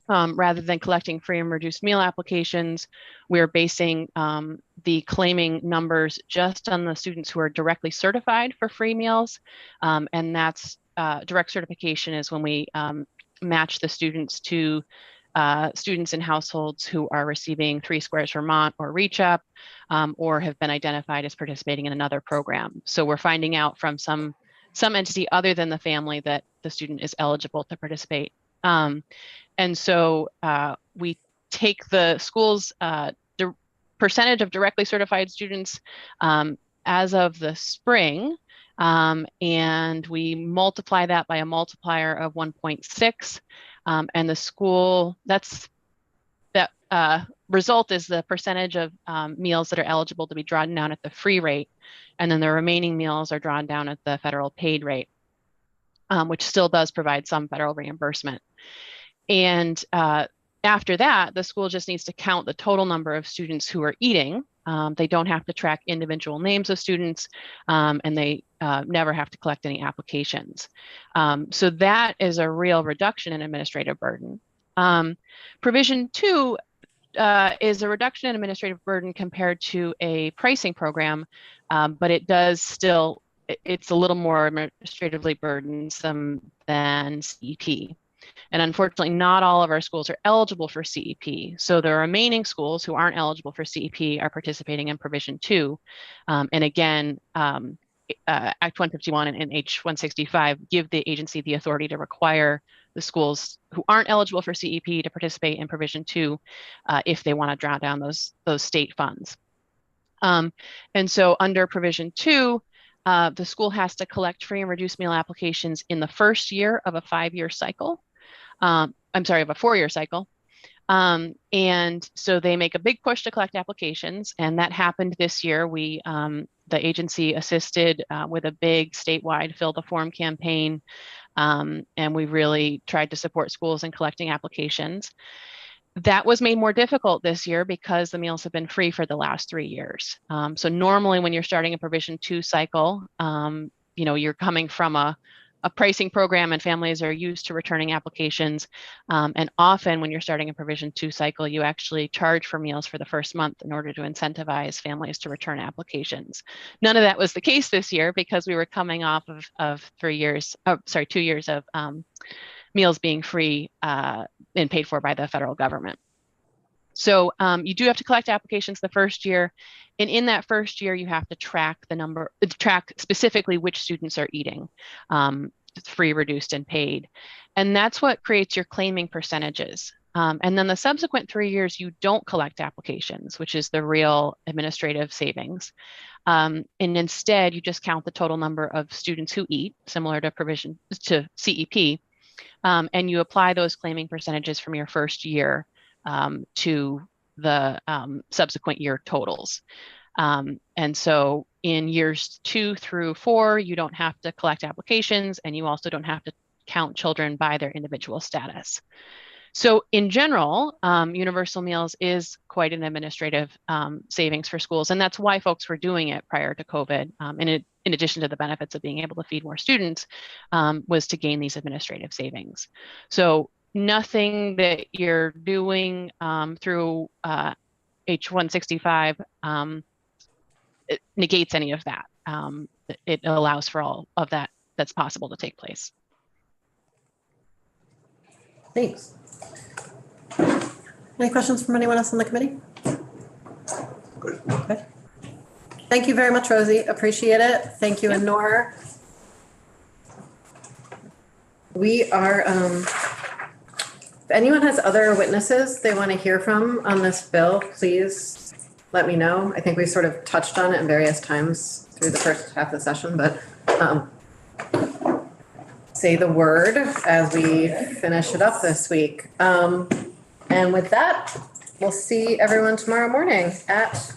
rather than collecting free and reduced meal applications, we're basing the claiming numbers just on the students who are directly certified for free meals. And that's direct certification is when we match the students to students in households who are receiving 3 Squares Vermont or Reach Up, or have been identified as participating in another program. So we're finding out from some entity other than the family that the student is eligible to participate. And so we take the school's percentage of directly certified students as of the spring, and we multiply that by a multiplier of 1.6, and the school, result is the percentage of meals that are eligible to be drawn down at the free rate, and then the remaining meals are drawn down at the federal paid rate, which still does provide some federal reimbursement. And after that, the school just needs to count the total number of students who are eating. They don't have to track individual names of students, and they never have to collect any applications. So that is a real reduction in administrative burden. Provision 2 is a reduction in administrative burden compared to a pricing program, but it does still, it's a little more administratively burdensome than CEP. And unfortunately, not all of our schools are eligible for CEP. So the remaining schools who aren't eligible for CEP are participating in Provision 2. And again, Act 151 and H165 give the agency the authority to require the schools who aren't eligible for CEP to participate in Provision 2 if they want to draw down those state funds. And so under Provision 2, the school has to collect free and reduced meal applications in the first year of a 5-year cycle. Of a 4-year cycle. And so they make a big push to collect applications, and that happened this year. The agency assisted with a big statewide Fill the Form campaign, and we really tried to support schools in collecting applications. That was made more difficult this year because the meals have been free for the last 3 years. So normally when you're starting a Provision 2 cycle, you're coming from a pricing program and families are used to returning applications. And often when you're starting a Provision 2 cycle, you actually charge for meals for the first month in order to incentivize families to return applications. None of that was the case this year because we were coming off of 2 years of meals being free and paid for by the federal government. So you do have to collect applications the first year. And in that first year, you have to track specifically which students are eating, free, reduced, and paid. And that's what creates your claiming percentages. And then the subsequent 3 years, you don't collect applications, which is the real administrative savings. And instead, you just count the total number of students who eat, similar to CEP, and you apply those claiming percentages from your first year to the subsequent year totals. And so in years 2 through 4, you don't have to collect applications, and you also don't have to count children by their individual status. So in general, universal meals is quite an administrative savings for schools, and that's why folks were doing it prior to COVID. In addition to the benefits of being able to feed more students, was to gain these administrative savings. So nothing that you're doing through H165 it negates any of that. It allows for all of that that's possible to take place. Thanks. Any questions from anyone else on the committee? Good. Okay. Thank you very much, Rosie. Appreciate it. Thank you, and Nora. We are, if anyone has other witnesses they want to hear from on this bill, please let me know. I think we sort of touched on it in various times through the first half of the session, but say the word as we finish it up this week. And with that, we'll see everyone tomorrow morning at